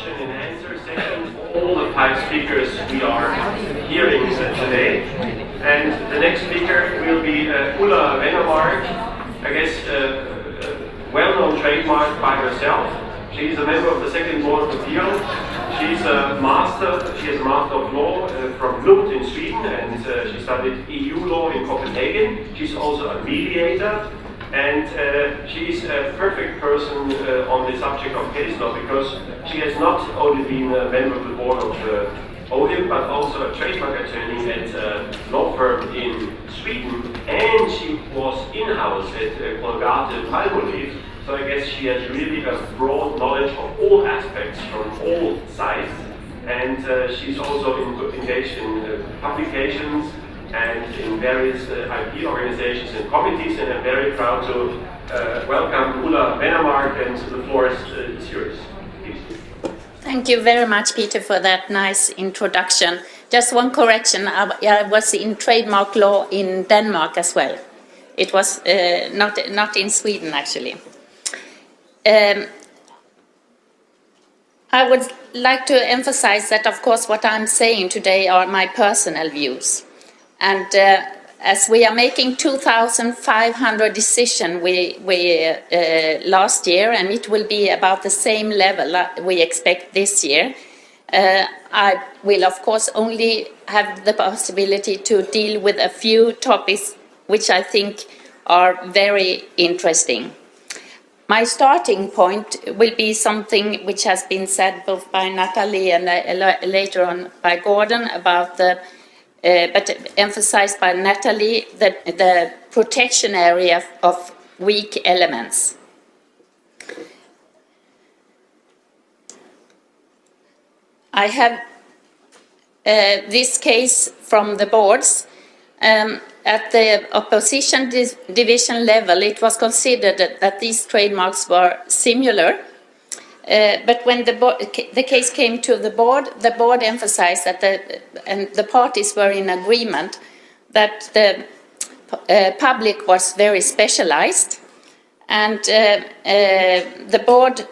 question and answer session for all the 5 speakers we are hearing today. And the next speaker will be Ulla Wennermark, I guess a well-known trademark by herself. She is a member of the Second Board of Appeal. She has a Master of Law from Lund in Sweden, and she studied EU law in Copenhagen. She's also a mediator. And she's a perfect person on the subject of case law because she has not only been a member of the board of OHIM but also a trademark attorney at a law firm in Sweden, and she was in-house at Colgate-Palmolive. So I guess she has really a broad knowledge of all aspects from all sides, and she's also engaged in publications and in various IP organizations and committees, and I'm very proud to welcome Ulla Wennermark, and the floor is yours. Please. Thank you very much, Peter, for that nice introduction. Just one correction, I was in trademark law in Denmark as well. It was not in Sweden, actually. I would like to emphasize that, of course, what I'm saying today are my personal views. And as we are making 2,500 decisions last year, and it will be about the same level we expect this year, I will, of course, only have the possibility to deal with a few topics which I think are very interesting. My starting point will be something which has been said both by Natalie and later on by Gordon about but emphasized by Natalie, the protection area of weak elements. I have this case from the boards. At the opposition division level, it was considered that these trademarks were similar. But when the case came to the board emphasized that the parties were in agreement that the public was very specialized, and the board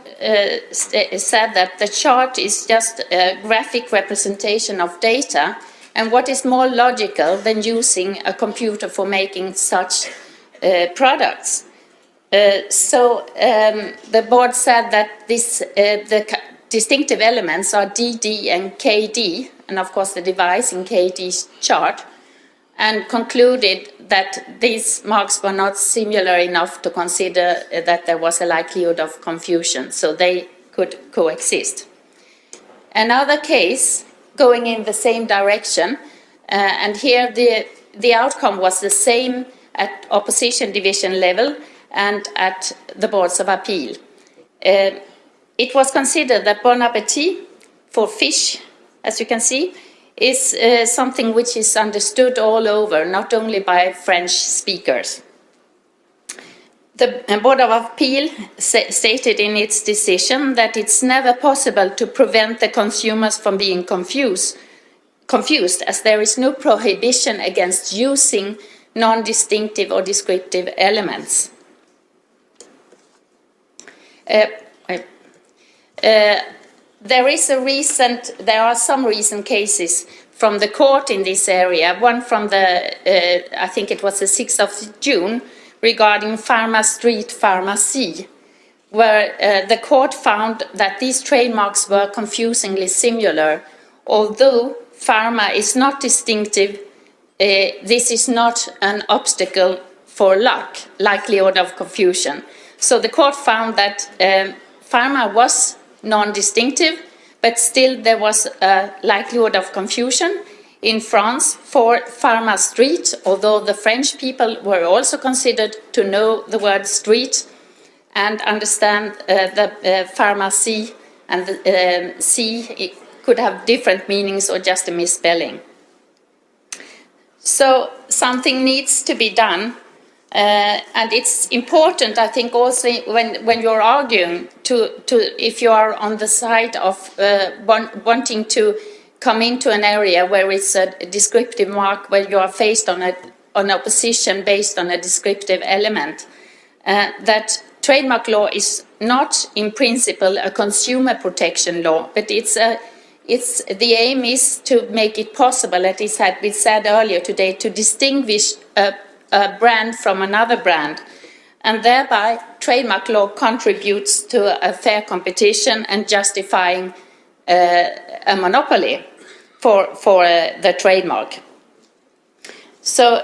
said that the chart is just a graphic representation of data, and what is more logical than using a computer for making such products. So the board said that the distinctive elements are DD and KD, and of course the device in KD's chart, and concluded that these marks were not similar enough to consider that there was a likelihood of confusion, so they could coexist. Another case going in the same direction, and here the outcome was the same at opposition division level and at the boards of appeal. It was considered that bon appetit for fish, as you can see, is something which is understood all over, not only by French speakers. The Board of Appeal stated in its decision that it's never possible to prevent the consumers from being confused, as there is no prohibition against using non-distinctive or descriptive elements. There are some recent cases from the court in this area. One from I think it was the 6th of June, regarding Pharma Street Pharmacy, where the court found that these trademarks were confusingly similar. Although pharma is not distinctive, this is not an obstacle for likelihood of confusion. So the court found that pharma was non-distinctive, but still there was a likelihood of confusion. In France, for Pharma Street, although the French people were also considered to know the word street and understand the pharmacy, and the C could have different meanings or just a misspelling. So something needs to be done. And it's important, I think, also when you're arguing if you are on the side of wanting to come into an area where it's a descriptive mark, where you are faced on an opposition based on a descriptive element, that trademark law is not in principle a consumer protection law, but the aim is to make it possible, as it had been said earlier today, to distinguish a brand from another brand. And thereby, trademark law contributes to a fair competition and justifying a monopoly for the trademark. So,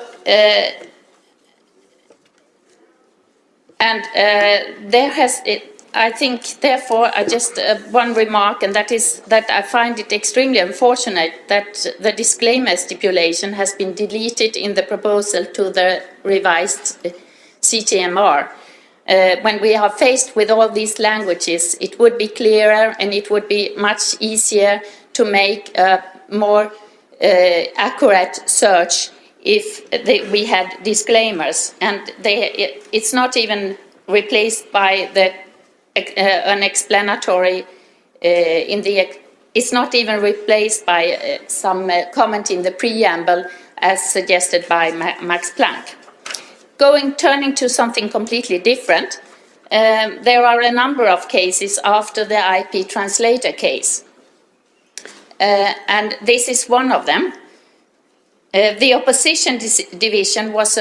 I think, therefore, just one remark, and that is that I find it extremely unfortunate that the disclaimer stipulation has been deleted in the proposal to the revised CTMR. When we are faced with all these languages, it would be clearer and it would be much easier to make a more accurate search if we had disclaimers. And it's not even replaced by an explanatory it's not even replaced by some comment in the preamble as suggested by Max Planck. Turning to something completely different, there are a number of cases after the IP translator case. And this is one of them. The opposition decision was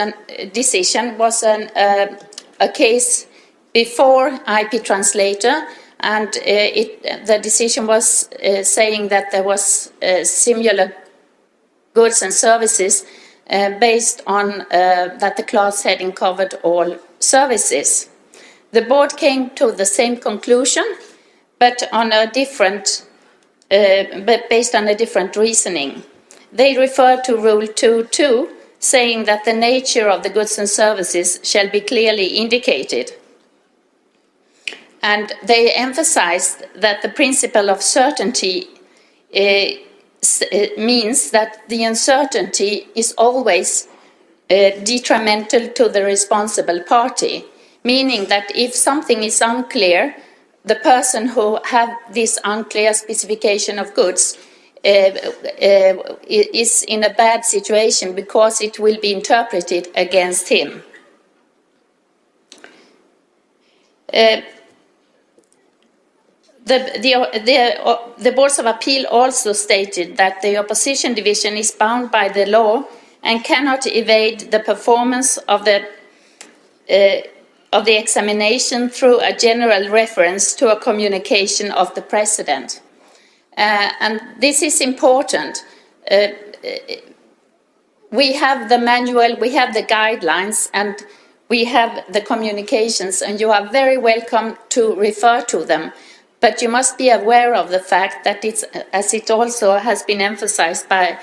a case before IP translator, and the decision was saying that there was similar goods and services based on that the class heading covered all services. The board came to the same conclusion, but based on a different reasoning. They refer to Rule 2.2, saying that the nature of the goods and services shall be clearly indicated. And they emphasized that the principle of certainty means that the uncertainty is always detrimental to the responsible party, meaning that if something is unclear, the person who have this unclear specification of goods is in a bad situation because it will be interpreted against him. The Boards of Appeal also stated that the opposition division is bound by the law and cannot evade the performance of the examination through a general reference to a communication of the President. And this is important. We have the manual, we have the guidelines, and we have the communications, and you are very welcome to refer to them. But you must be aware of the fact that it's, as it also has been emphasized by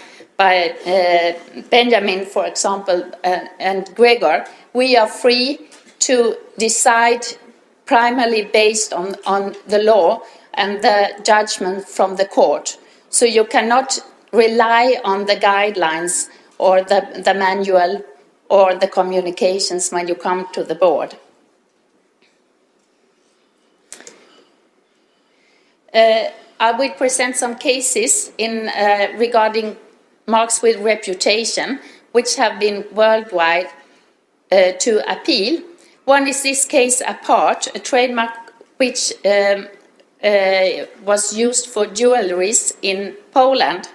Benjamin, for example, and Gregor, we are free to decide primarily based on the law and the judgment from the court. So you cannot rely on the guidelines or the manual or the communications when you come to the board. I will present some cases regarding marks with reputation, which have been worldwide to appeal. One is this case apart, a trademark which was used for jewelries in Poland.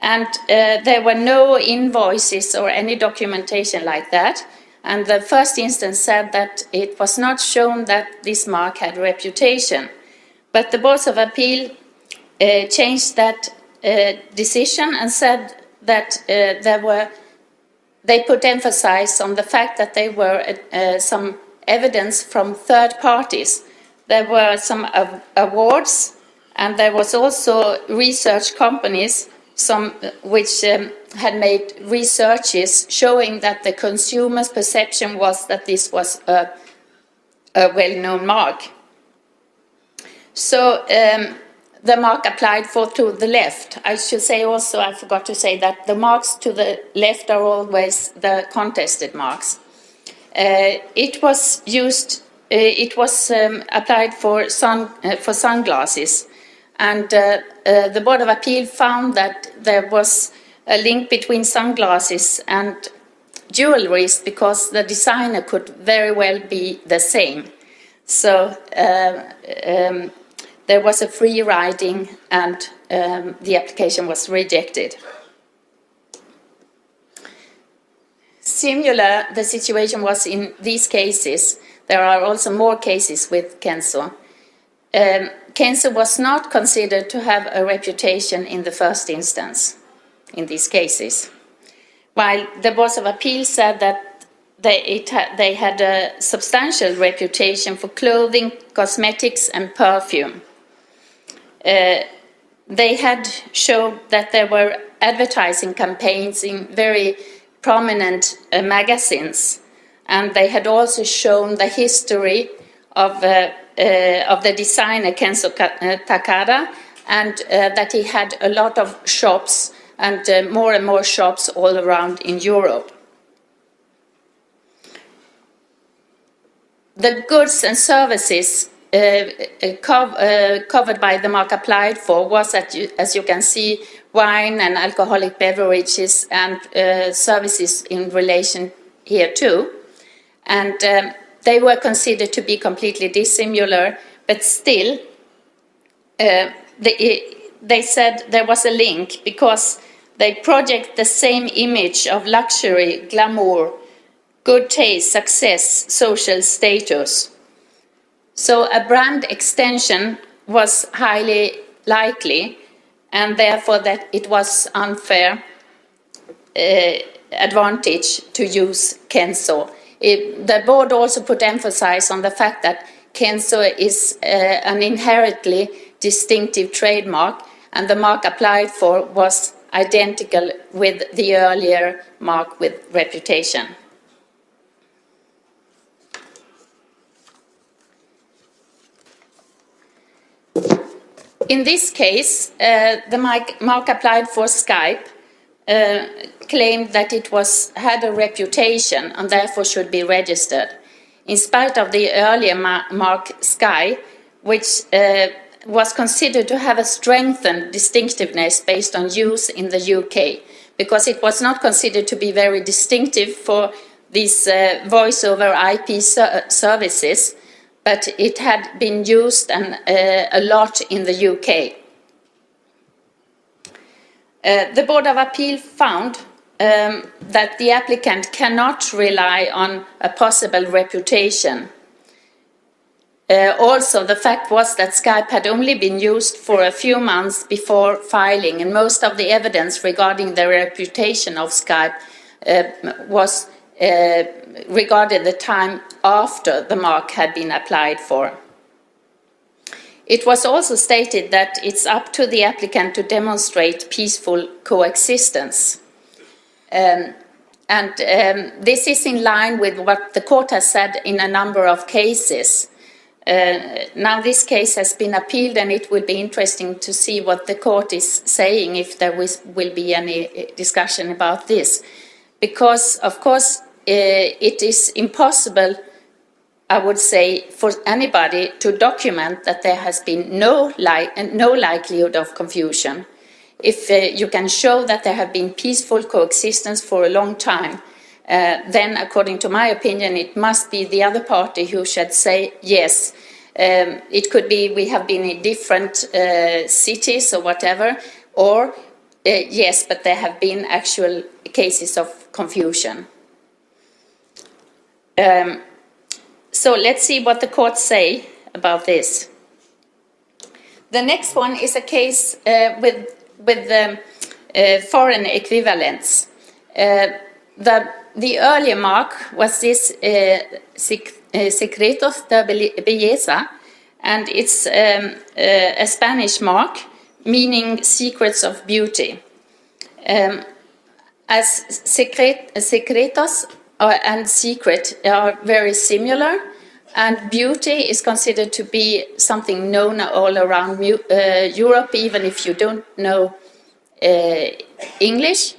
And there were no invoices or any documentation like that. And the first instance said that it was not shown that this mark had reputation. But the Boards of Appeal changed that decision and said that they put emphasis on the fact that there were some evidence from third parties. There were some awards, and there was also research companies which had made researches showing that the consumer's perception was that this was a well-known mark. So the mark applied for to the left. I should say also, I forgot to say that the marks to the left are always the contested marks. It was used. It was applied for sunglasses, and the Board of Appeal found that there was a link between sunglasses and jewelries because the designer could very well be the same. So there was a free riding, and the application was rejected. Similar, the situation was in these cases. There are also more cases with Kenzo. Kenzo was not considered to have a reputation in the first instance in these cases, while the Board of Appeal said that they had a substantial reputation for clothing, cosmetics, and perfume. They had shown that there were advertising campaigns in very prominent magazines, and they had also shown the history of the designer Kenzo Takada, and that he had a lot of shops and more shops all around in Europe. The goods and services covered by the mark applied for was, as you can see, wine and alcoholic beverages and services in relation here too. And they were considered to be completely dissimilar, but still they said there was a link because they project the same image of luxury, glamour, good taste, success, social status. So a brand extension was highly likely, and therefore that it was unfair advantage to use Kenzo. The board also put emphasis on the fact that Kenzo is an inherently distinctive trademark, and the mark applied for was identical with the earlier mark with reputation. In this case, the mark applied for Skype claimed that it had a reputation and therefore should be registered, in spite of the earlier mark Sky, which was considered to have a strengthened distinctiveness based on use in the UK, because it was not considered to be very distinctive for these voice over IP services, but it had been used a lot in the UK. The Board of Appeal found that the applicant cannot rely on a possible reputation. Also, the fact was that Skype had only been used for a few months before filing, and most of the evidence regarding the reputation of Skype was regarded the time after the mark had been applied for. It was also stated that it's up to the applicant to demonstrate peaceful coexistence. This is in line with what the court has said in a number of cases. Now this case has been appealed, and it will be interesting to see what the court is saying, if there will be any discussion about this. Because, of course, it is impossible, I would say, for anybody to document that there has been no likelihood of confusion. If you can show that there have been peaceful coexistence for a long time, then, according to my opinion, it must be the other party who should say, yes, it could be we have been in different cities or whatever, or yes, but there have been actual cases of confusion. So let's see what the courts say about this. The next one is a case with foreign equivalents. The earlier mark was this Secretos de Belleza, and it's a Spanish mark meaning secrets of beauty. As secretos and secret are very similar, and beauty is considered to be something known all around Europe, even if you don't know English.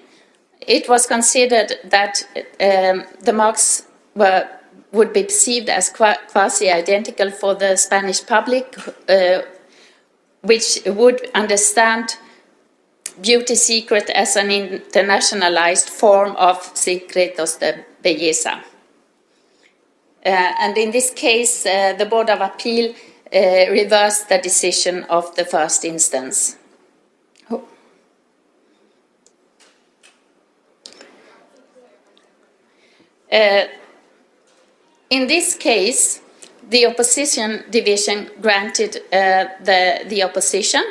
It was considered that the marks would be perceived as quasi-identical for the Spanish public, which would understand beauty secret as an internationalized form of secretos de belleza. And in this case, the Board of Appeal reversed the decision of the first instance. In this case, the opposition division granted the opposition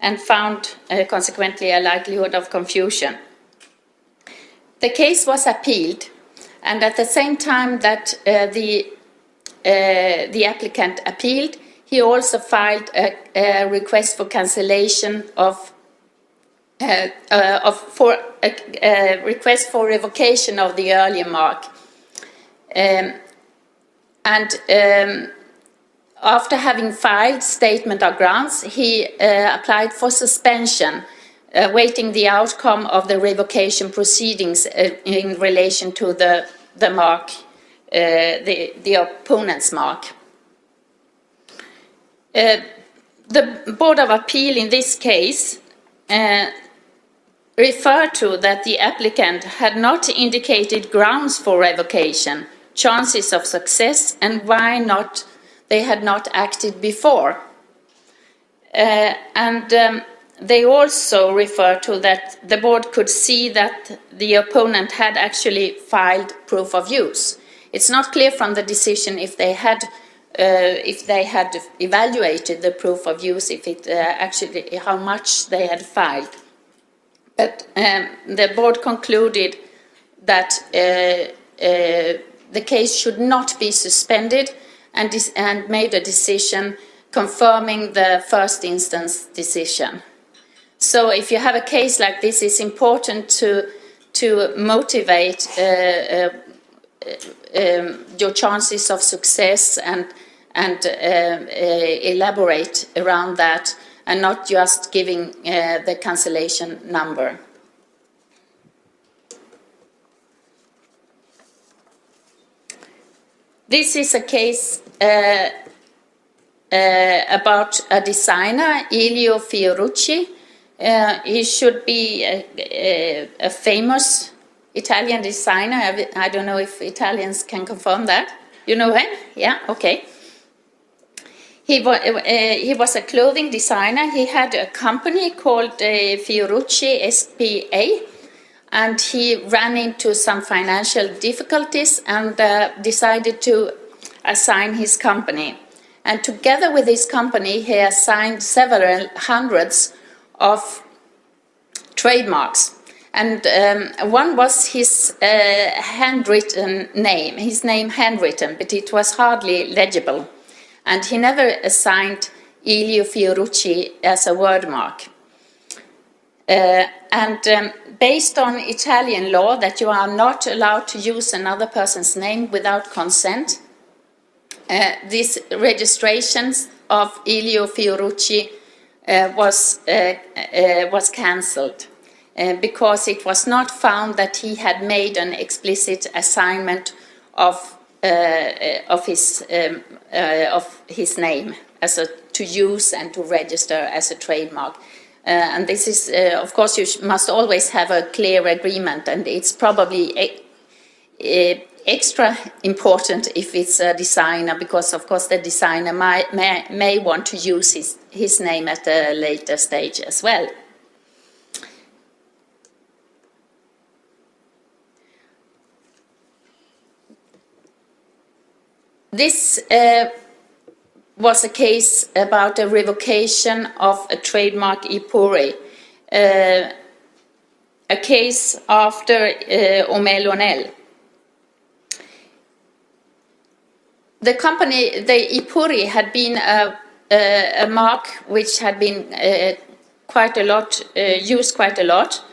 and found consequently a likelihood of confusion. The case was appealed, and at the same time that the applicant appealed, he also filed a request for cancellation request for revocation of the earlier mark. After having filed statement of grounds, he applied for suspension, awaiting the outcome of the revocation proceedings in relation to the mark, the opponent's mark. The Board of Appeal in this case referred to that the applicant had not indicated grounds for revocation, chances of success, and why not they had not acted before. They also refer to that the board could see that the opponent had actually filed proof of use. It's not clear from the decision if they had evaluated the proof of use, if it actually how much they had filed. But the board concluded that the case should not be suspended and made a decision confirming the first instance decision. So if you have a case like this, it's important to motivate your chances of success and elaborate around that, and not just giving the cancellation number. This is a case about a designer, Elio Fiorucci. He should be a famous Italian designer. I don't know if Italians can confirm that. You know him? Yeah, okay. He was a clothing designer. He had a company called Fiorucci SPA, and he ran into some financial difficulties and decided to assign his company. And together with his company, he assigned several hundreds of trademarks. And one was his handwritten name, his name handwritten, but it was hardly legible. And he never assigned Elio Fiorucci as a wordmark. Based on Italian law that you are not allowed to use another person's name without consent, these registrations of Elio Fiorucci was cancelled because it was not found that he had made an explicit assignment of his name to use and to register as a trademark. And this is, of course, you must always have a clear agreement, and it's probably extra important if it's a designer, because, of course, the designer may want to use his name at a later stage as well. This was a case about a revocation of a trademark Ipuri, a case after Omelonel. The company, the Ipuri, had been a mark which had been quite a lot, used quite a lot.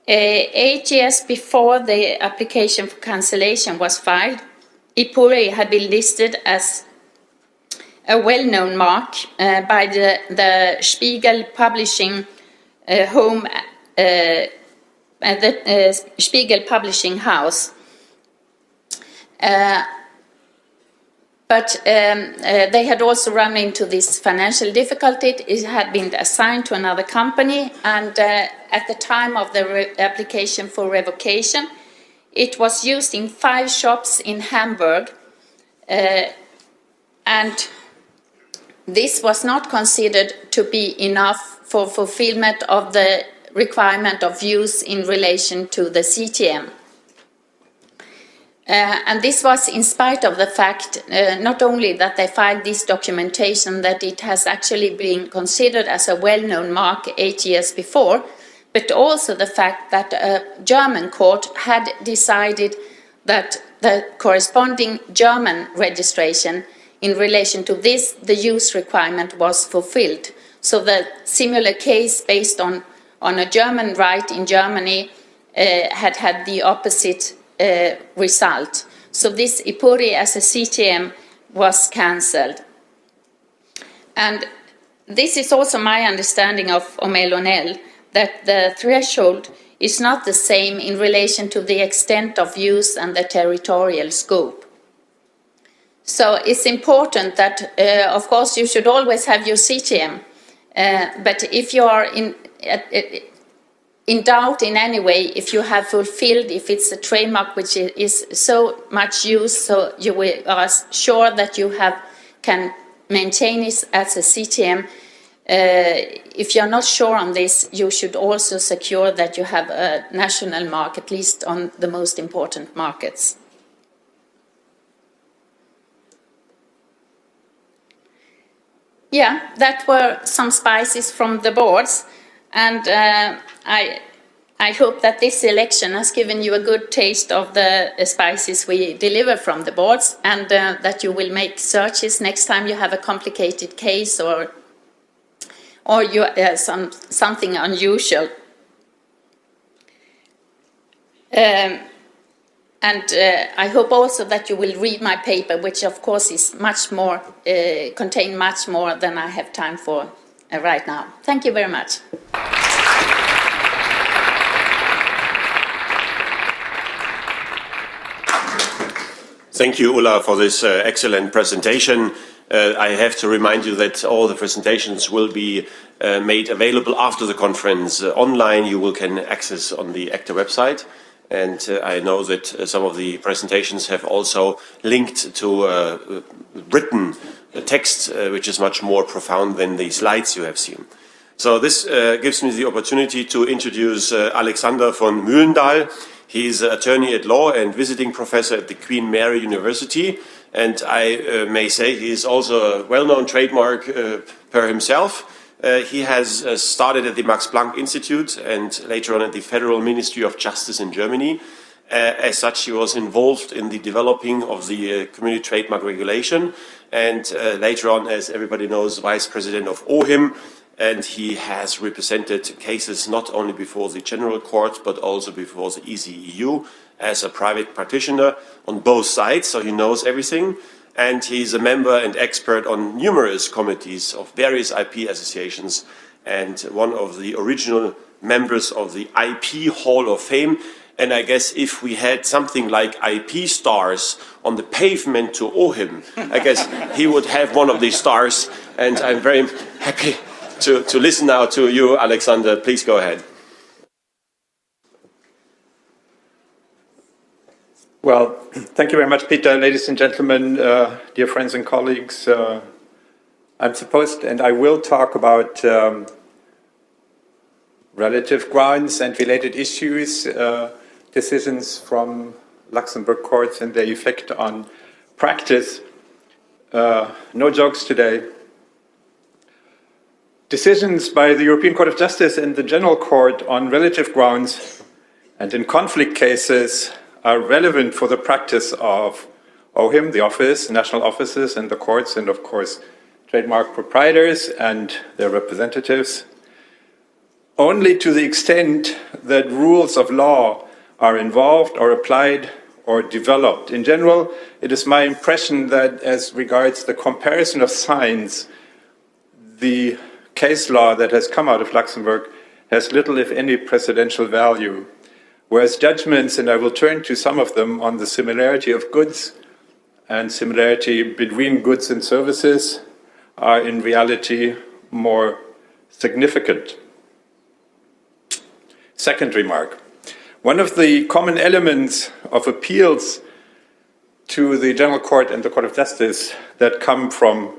8 years before the application for cancellation was filed, Ipuri had been listed as a well-known mark by the Spiegel publishing home, the Spiegel publishing house. But they had also run into this financial difficulty. It had been assigned to another company, and at the time of the application for revocation, it was used in 5 shops in Hamburg And this was not considered to be enough for fulfillment of the requirement of use in relation to the CTM. And this was in spite of the fact, not only that they filed this documentation, that it has actually been considered as a well-known mark 8 years before, but also the fact that a German court had decided that the corresponding German registration in relation to this, the use requirement was fulfilled. So the similar case based on a German right in Germany had the opposite result. So this IPURI as a CTM was cancelled. And this is also my understanding of Omelonel, that the threshold is not the same in relation to the extent of use and the territorial scope. So it's important that, of course, you should always have your CTM, but if you are in doubt in any way, if you have fulfilled, if it's a trademark which is so much used, so you are sure that you can maintain it as a CTM, if you're not sure on this, you should also secure that you have a national mark, at least on the most important markets. Yeah, that were some spices from the boards, and I hope that this election has given you a good taste of the spices we deliver from the boards, and that you will make searches next time you have a complicated case or you something unusual. And I hope also that you will read my paper, which of course is much more, contain much more than I have time for right now. Thank you very much. Thank you, Ulla, for this excellent presentation. I have to remind you that all the presentations will be made available after the conference online. You can access on the ACTA website. And I know that some of the presentations have also linked to written text, which is much more profound than the slides you have seen. So this gives me the opportunity to introduce Alexander von Mühlendahl. He is an attorney at law and visiting professor at the Queen Mary University. And I may say he is also a well-known trademark per himself. He has started at the Max Planck Institute and later on at the Federal Ministry of Justice in Germany. As such, he was involved in the developing of the community trademark regulation and later on, as everybody knows, vice president of OHIM. And he has represented cases not only before the General Court, but also before the ECEU as a private practitioner on both sides, so he knows everything. And he's a member and expert on numerous committees of various IP associations and one of the original members of the IP Hall of Fame. And I guess if we had something like IP stars on the pavement to OHIM, I guess he would have one of these stars. And I'm very happy to listen now to you, Alexander. Please go ahead. Well, thank you very much, Peter. Ladies and gentlemen, dear friends and colleagues, I'm supposed and I will talk about relative grounds and related issues, decisions from Luxembourg courts and their effect on practice. No jokes today. Decisions by the European Court of Justice and the General Court on relative grounds and in conflict cases are relevant for the practice of OHIM, the office, national offices, and the courts, and of course, trademark proprietors and their representatives, only to the extent that rules of law are involved or applied or developed. In general, it is my impression that as regards the comparison of signs, the case law that has come out of Luxembourg has little, if any, precedential value. Whereas judgments, and I will turn to some of them, on the similarity of goods and similarity between goods and services are in reality more significant. Second remark. One of the common elements of appeals to the General Court and the Court of Justice that come from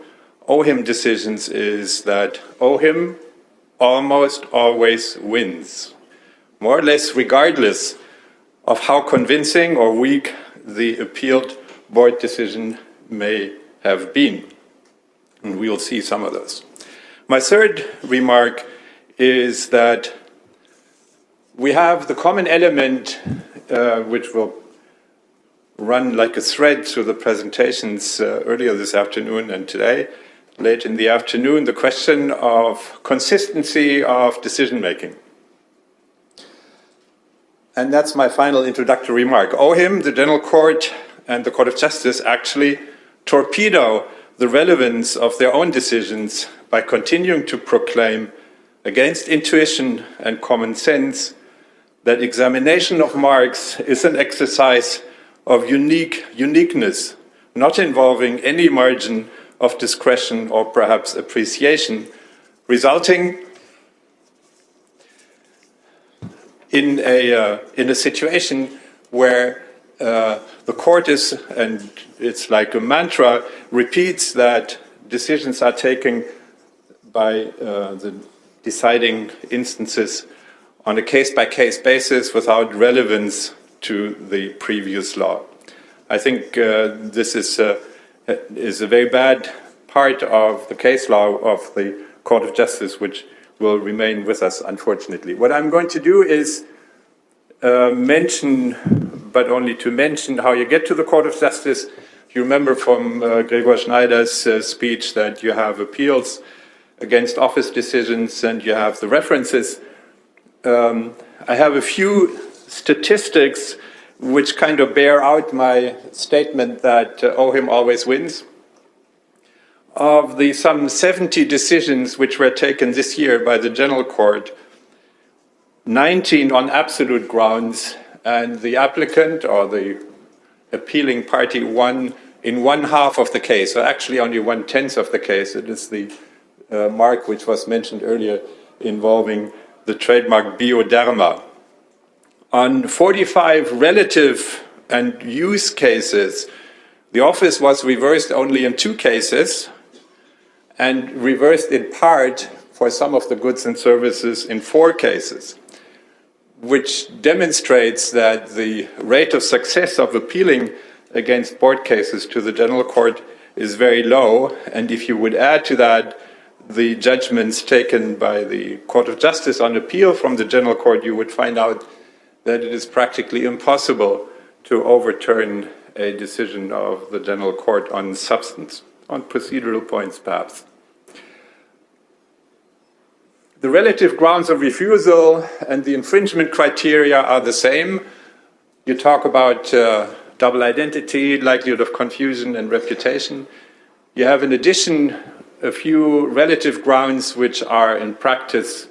OHIM decisions is that OHIM almost always wins, more or less regardless of how convincing or weak the appealed board decision may have been. And we will see some of those. My third remark is that we have the common element which will run like a thread through the presentations earlier this afternoon and today, late in the afternoon, the question of consistency of decision-making. And that's my final introductory remark. OHIM, the General Court, and the Court of Justice actually torpedo the relevance of their own decisions by continuing to proclaim, against intuition and common sense, that examination of marks is an exercise of uniqueness, not involving any margin of discretion or perhaps appreciation, resulting in a situation where the court is, and it's like a mantra, repeats that decisions are taken by the deciding instances on a case-by-case basis without relevance to the previous law. I think this is a very bad part of the case law of the Court of Justice, which will remain with us, unfortunately. What I'm going to do is mention, but only to mention, how you get to the Court of Justice. You remember from Gregor Schneider's speech that you have appeals against office decisions and you have the references. I have a few statistics which kind of bear out my statement that OHIM always wins. Of the some 70 decisions which were taken this year by the General Court, 19 on absolute grounds, and the applicant or the appealing party won in one half of the case, so actually only 1/10 of the case. It is the mark which was mentioned earlier involving the trademark Bioderma. On 45 relative and use cases, the office was reversed only in 2 cases and reversed in part for some of the goods and services in 4 cases, which demonstrates that the rate of success of appealing against board cases to the General Court is very low. And if you would add to that the judgments taken by the Court of Justice on appeal from the General Court, you would find out that it is practically impossible to overturn a decision of the General Court on substance, on procedural points perhaps. The relative grounds of refusal and the infringement criteria are the same. You talk about double identity, likelihood of confusion, and reputation. You have, in addition, a few relative grounds which are in practice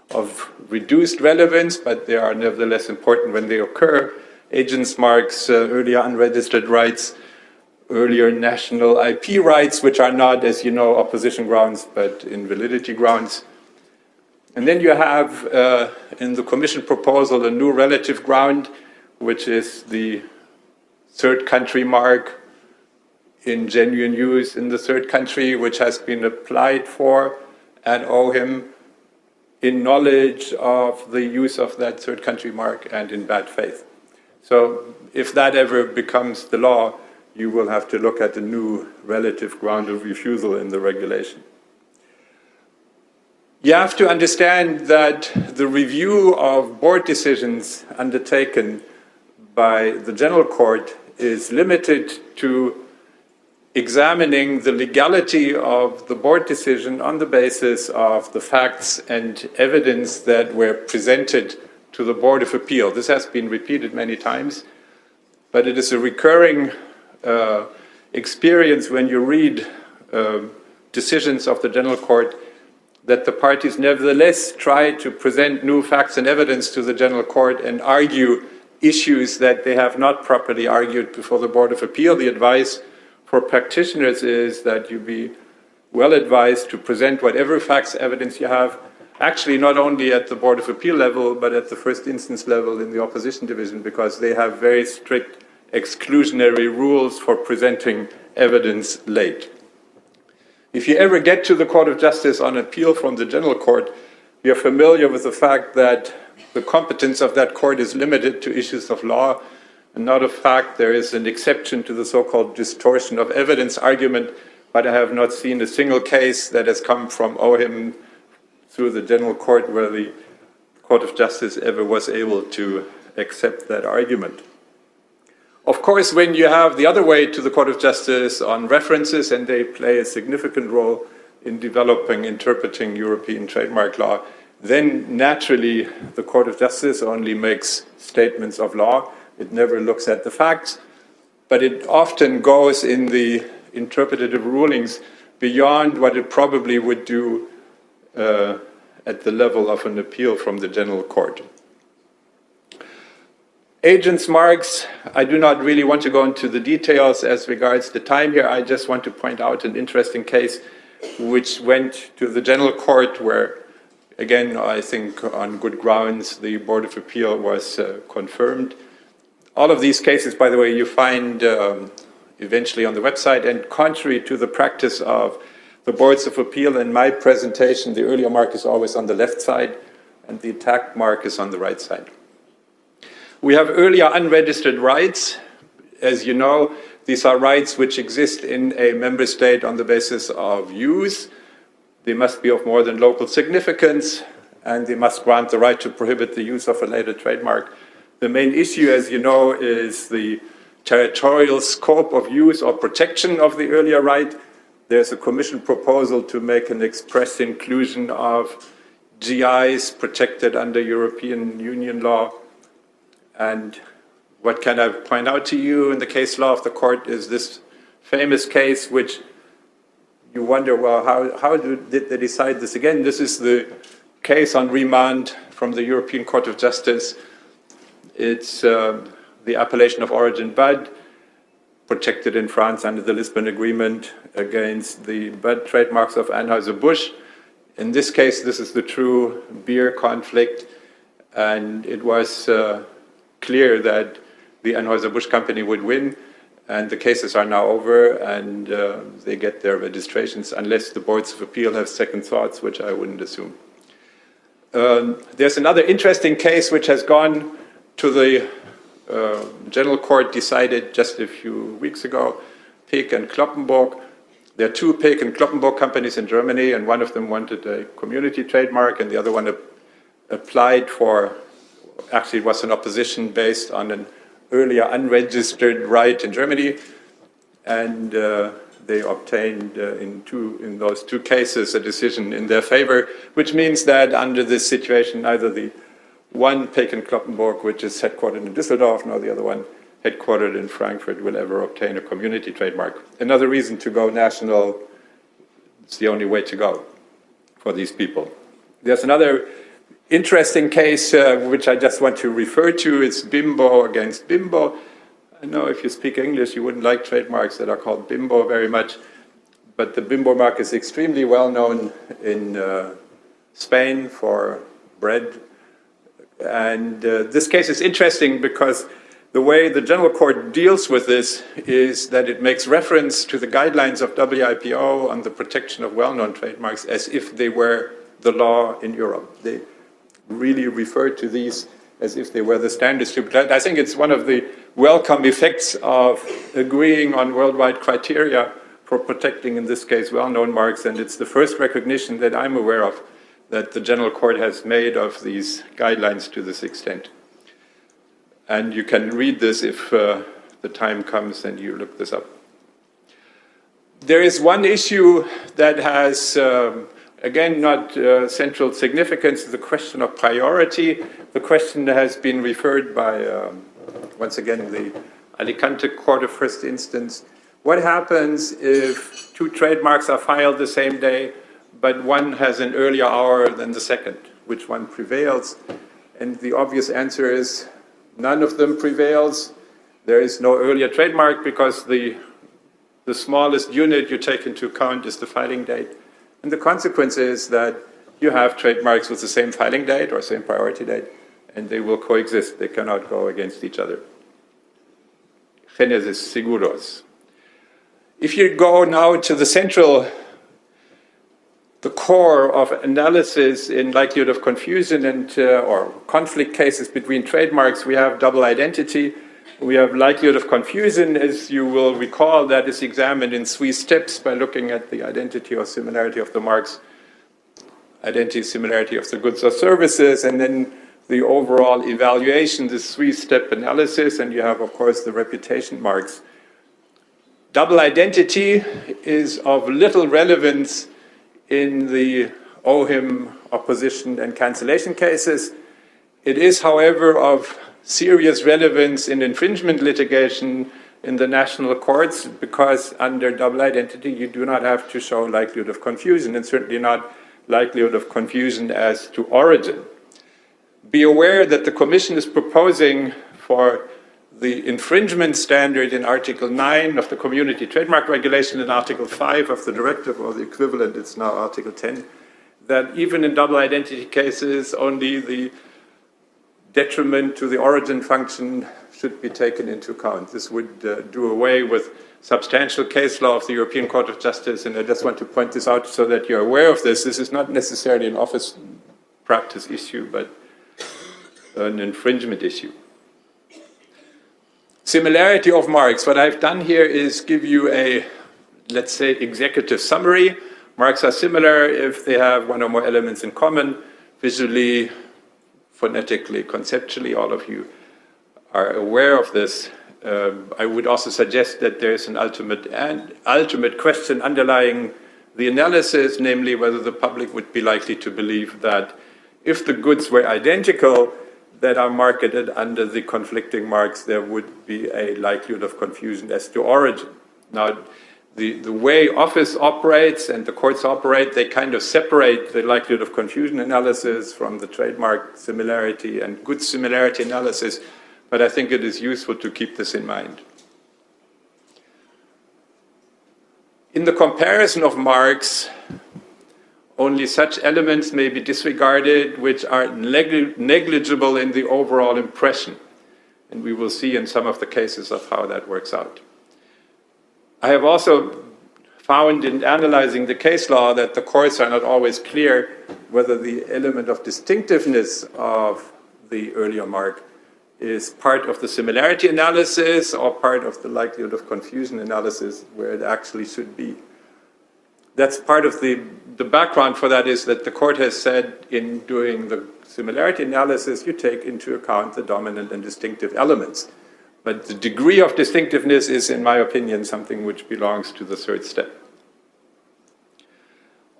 of reduced relevance, but they are nevertheless important when they occur. Agents' marks, earlier unregistered rights, earlier national IP rights, which are not, as you know, opposition grounds, but invalidity grounds. And then you have, in the Commission proposal, a new relative ground, which is the third country mark in genuine use in the third country, which has been applied for at OHIM in knowledge of the use of that third country mark and in bad faith. So if that ever becomes the law, you will have to look at the new relative ground of refusal in the regulation. You have to understand that the review of board decisions undertaken by the General Court is limited to examining the legality of the board decision on the basis of the facts and evidence that were presented to the Board of Appeal. This has been repeated many times, but it is a recurring experience when you read decisions of the General Court that the parties nevertheless try to present new facts and evidence to the General Court and argue issues that they have not properly argued before the Board of Appeal. The advice for practitioners is that you be well advised to present whatever facts, evidence you have, actually not only at the Board of Appeal level, but at the first instance level in the opposition division, because they have very strict exclusionary rules for presenting evidence late. If you ever get to the Court of Justice on appeal from the General Court, you're familiar with the fact that the competence of that court is limited to issues of law and not of fact. There is an exception to the so-called distortion of evidence argument, but I have not seen a single case that has come from OHIM through the General Court where the Court of Justice ever was able to accept that argument. Of course, when you have the other way to the Court of Justice on references, and they play a significant role in developing, interpreting European trademark law, then naturally the Court of Justice only makes statements of law. It never looks at the facts, but it often goes in the interpretative rulings beyond what it probably would do at the level of an appeal from the General Court. Agents' marks, I do not really want to go into the details as regards the time here. I just want to point out an interesting case which went to the General Court where, again, I think on good grounds, the Board of Appeal was confirmed. All of these cases, by the way, you find eventually on the website, and contrary to the practice of the Boards of Appeal in my presentation, the earlier mark is always on the left side and the attacked mark is on the right side. We have earlier unregistered rights. As you know, these are rights which exist in a member state on the basis of use. They must be of more than local significance, and they must grant the right to prohibit the use of a later trademark. The main issue, as you know, is the territorial scope of use or protection of the earlier right. There's a Commission proposal to make an express inclusion of GIs protected under European Union law. And what can I point out to you in the case law of the court is this famous case which you wonder, well, how did they decide this again? This is the case on remand from the European Court of Justice. It's the appellation of origin bud, protected in France under the Lisbon Agreement against the bud trademarks of Anheuser-Busch. In this case, this is the true beer conflict, and it was clear that the Anheuser-Busch company would win, and the cases are now over, and they get their registrations, unless the Boards of Appeal have second thoughts, which I wouldn't assume. There's another interesting case which has gone to the General Court, decided just a few weeks ago, Peek and Kloppenburg. There are two Peek and Kloppenburg companies in Germany, and one of them wanted a community trademark, and the other one applied for, actually it was an opposition based on an earlier unregistered right in Germany, and they obtained in those two cases a decision in their favor, which means that under this situation, neither the one Peek and Kloppenburg, which is headquartered in Düsseldorf, nor the other one headquartered in Frankfurt, will ever obtain a community trademark. Another reason to go national, it's the only way to go for these people. There's another interesting case which I just want to refer to. It's Bimbo against Bimbo. I know if you speak English, you wouldn't like trademarks that are called Bimbo very much, but the Bimbo mark is extremely well known in Spain for bread. And this case is interesting because the way the General Court deals with this is that it makes reference to the guidelines of WIPO on the protection of well-known trademarks as if they were the law in Europe. They really refer to these as if they were the standards. I think it's one of the welcome effects of agreeing on worldwide criteria for protecting, in this case, well-known marks, and it's the first recognition that I'm aware of that the General Court has made of these guidelines to this extent. And you can read this if the time comes and you look this up. There is one issue that has, again, not central significance, the question of priority. The question has been referred by, once again, the Alicante Court of First Instance. What happens if two trademarks are filed the same day, but one has an earlier hour than the second? Which one prevails? And the obvious answer is none of them prevails. There is no earlier trademark because the smallest unit you take into account is the filing date. And the consequence is that you have trademarks with the same filing date or same priority date, and they will coexist. They cannot go against each other. Genesis Seguros. If you go now to the core of analysis in likelihood of confusion and or conflict cases between trademarks, we have double identity. We have likelihood of confusion, as you will recall, that is examined in 3 steps by looking at the identity or similarity of the marks, identity, similarity of the goods or services, and then the overall evaluation, this 3-step analysis, and you have, of course, the reputation marks. Double identity is of little relevance in the OHIM opposition and cancellation cases. It is, however, of serious relevance in infringement litigation in the national courts, because under double identity you do not have to show likelihood of confusion, and certainly not likelihood of confusion as to origin. Be aware that the Commission is proposing for the infringement standard in Article 9 of the Community Trademark Regulation and Article 5 of the Directive, or the equivalent, it's now Article 10, that even in double identity cases, only the detriment to the origin function should be taken into account. This would do away with substantial case law of the European Court of Justice, and I just want to point this out so that you're aware of this. This is not necessarily an office practice issue, but an infringement issue. Similarity of marks. What I've done here is give you a, let's say, executive summary. Marks are similar if they have one or more elements in common, visually, phonetically, conceptually. All of you are aware of this. I would also suggest that there is an ultimate question underlying the analysis, namely whether the public would be likely to believe that if the goods were identical that are marketed under the conflicting marks, there would be a likelihood of confusion as to origin. Now, the way office operates and the courts operate, they kind of separate the likelihood of confusion analysis from the trademark similarity and goods similarity analysis, but I think it is useful to keep this in mind. In the comparison of marks, only such elements may be disregarded which are negligible in the overall impression. And we will see in some of the cases of how that works out. I have also found in analyzing the case law that the courts are not always clear whether the element of distinctiveness of the earlier mark is part of the similarity analysis or part of the likelihood of confusion analysis, where it actually should be. That's part of the background for that is that the court has said in doing the similarity analysis, you take into account the dominant and distinctive elements. But the degree of distinctiveness is, in my opinion, something which belongs to the 3rd step.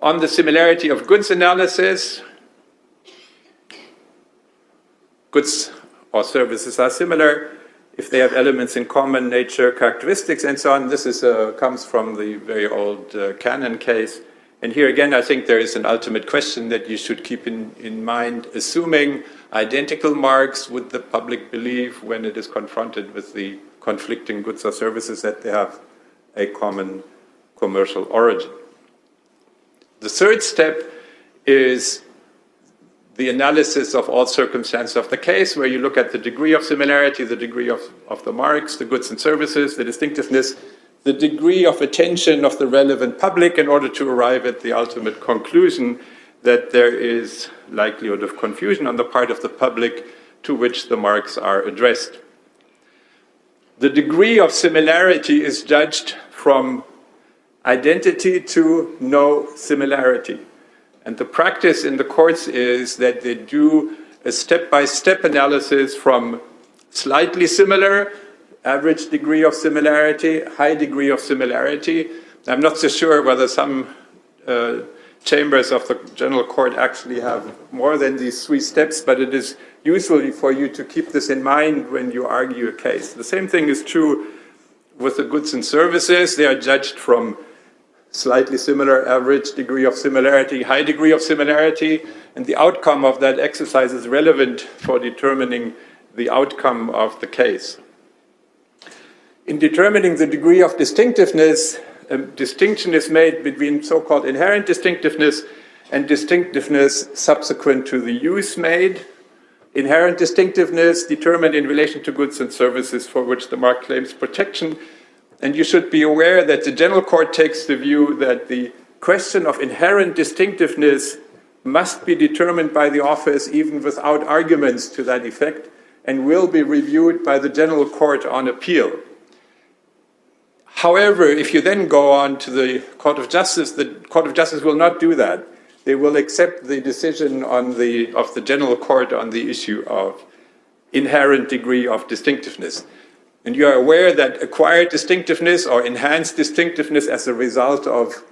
On the similarity of goods analysis, goods or services are similar if they have elements in common, nature, characteristics, and so on. This is, comes from the very old Canon case. And here again, I think there is an ultimate question that you should keep in mind. Assuming identical marks, would the public believe when it is confronted with the conflicting goods or services that they have a common commercial origin? The 3rd step is the analysis of all circumstances of the case, where you look at the degree of similarity, the degree of the marks, the goods and services, the distinctiveness, the degree of attention of the relevant public in order to arrive at the ultimate conclusion that there is likelihood of confusion on the part of the public to which the marks are addressed. The degree of similarity is judged from identity to no similarity. And the practice in the courts is that they do a step-by-step analysis from slightly similar, average degree of similarity, high degree of similarity. I'm not so sure whether some chambers of the General Court actually have more than these 3 steps, but it is useful for you to keep this in mind when you argue a case. The same thing is true with the goods and services. They are judged from slightly similar, average degree of similarity, high degree of similarity, and the outcome of that exercise is relevant for determining the outcome of the case. In determining the degree of distinctiveness, a distinction is made between so-called inherent distinctiveness and distinctiveness subsequent to the use made. inherent distinctiveness determined in relation to goods and services for which the mark claims protection. And you should be aware that the General Court takes the view that the question of inherent distinctiveness must be determined by the office even without arguments to that effect, and will be reviewed by the General Court on appeal. However, if you then go on to the Court of Justice, the Court of Justice will not do that. They will accept the decision of the General Court on the issue of inherent degree of distinctiveness. And you are aware that acquired distinctiveness or enhanced distinctiveness as a result of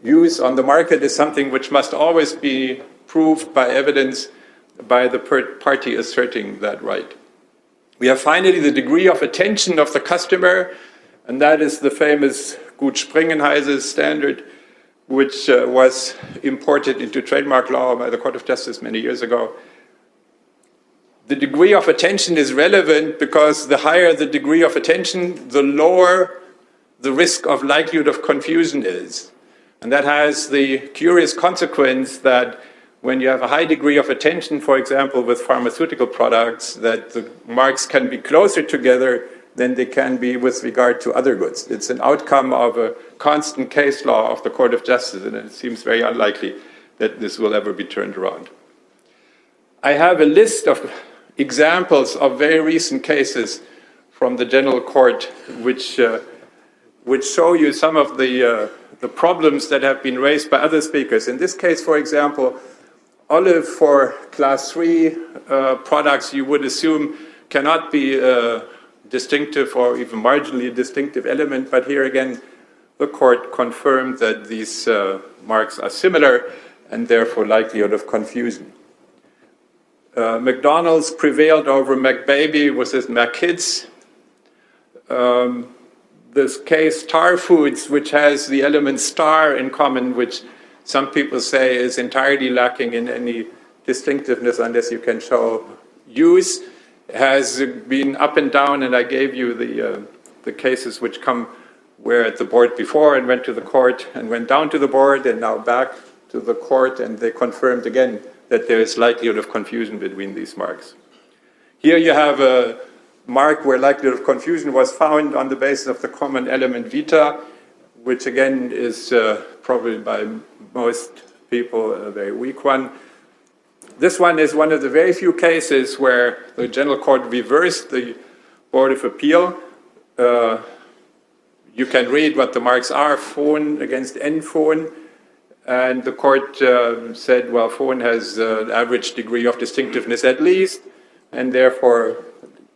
use on the market is something which must always be proved by evidence by the party asserting that right. We have finally the degree of attention of the customer, and that is the famous Gut-Springenheise standard, which was imported into trademark law by the Court of Justice many years ago. The degree of attention is relevant because the higher the degree of attention, the lower the risk of likelihood of confusion is. And that has the curious consequence that when you have a high degree of attention, for example, with pharmaceutical products, that the marks can be closer together than they can be with regard to other goods. It's an outcome of a constant case law of the Court of Justice, and it seems very unlikely that this will ever be turned around. I have a list of examples of very recent cases from the General Court which show you some of the problems that have been raised by other speakers. In this case, for example, olive for class 3 products you would assume cannot be a distinctive or even marginally distinctive element, but here again the court confirmed that these marks are similar and therefore likelihood of confusion. McDonald's prevailed over McBaby with his McKids. This case, Star Foods, which has the element star in common, which some people say is entirely lacking in any distinctiveness unless you can show use, has been up and down, and I gave you the cases which were at the board before and went to the court and went down to the board and now back to the court, and they confirmed again that there is likelihood of confusion between these marks. Here you have a mark where likelihood of confusion was found on the basis of the common element vita, which again is probably by most people a very weak one. This one is one of the very few cases where the General Court reversed the Board of Appeal. You can read what the marks are, phone against N-phone, and the court said, well, phone has an average degree of distinctiveness at least, and therefore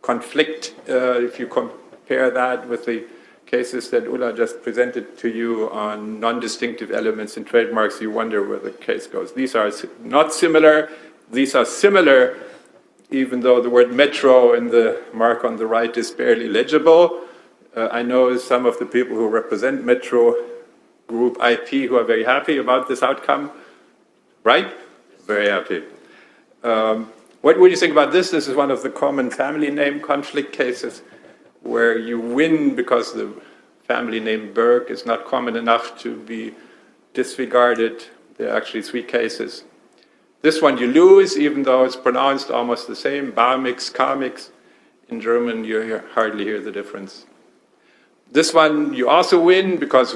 conflict, if you compare that with the cases that Ulla just presented to you on non-distinctive elements in trademarks, you wonder where the case goes. These are not similar. These are similar, even though the word metro in the mark on the right is barely legible. I know some of the people who represent Metro Group IP who are very happy about this outcome, right? Very happy. What would you think about this? This is one of the common family name conflict cases where you win because the family name Berg is not common enough to be disregarded. There are actually 3 cases. This one you lose, even though it's pronounced almost the same, Barmix, Carmix. In German, you hardly hear the difference. This one you also win because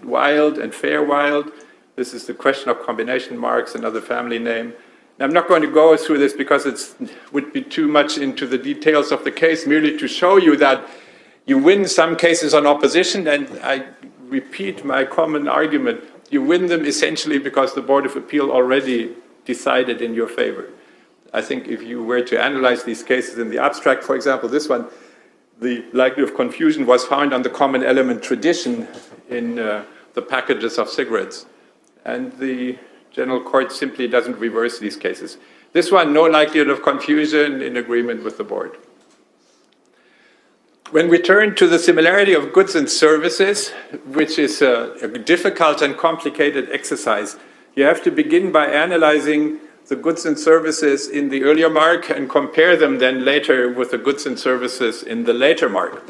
wild and fair wild. This is the question of combination marks, another family name. Now, I'm not going to go through this because it would be too much into the details of the case, merely to show you that you win some cases on opposition, and I repeat my common argument. You win them essentially because the Board of Appeal already decided in your favor. I think if you were to analyze these cases in the abstract, for example, this one, the likelihood of confusion was found on the common element tradition in the packages of cigarettes. And the General Court simply doesn't reverse these cases. This one, no likelihood of confusion, in agreement with the board. When we turn to the similarity of goods and services, which is a difficult and complicated exercise, you have to begin by analyzing the goods and services in the earlier mark and compare them then later with the goods and services in the later mark.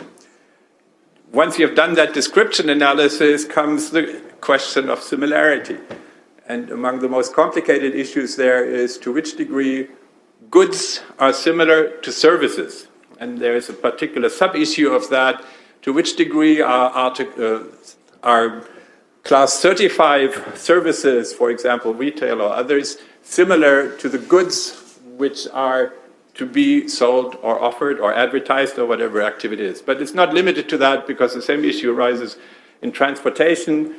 Once you have done that description analysis comes the question of similarity. And among the most complicated issues there is to which degree goods are similar to services. And there is a particular sub-issue of that. To which degree are Class 35 services, for example, retail or others, similar to the goods which are to be sold or offered or advertised or whatever activity it is. But it's not limited to that, because the same issue arises in transportation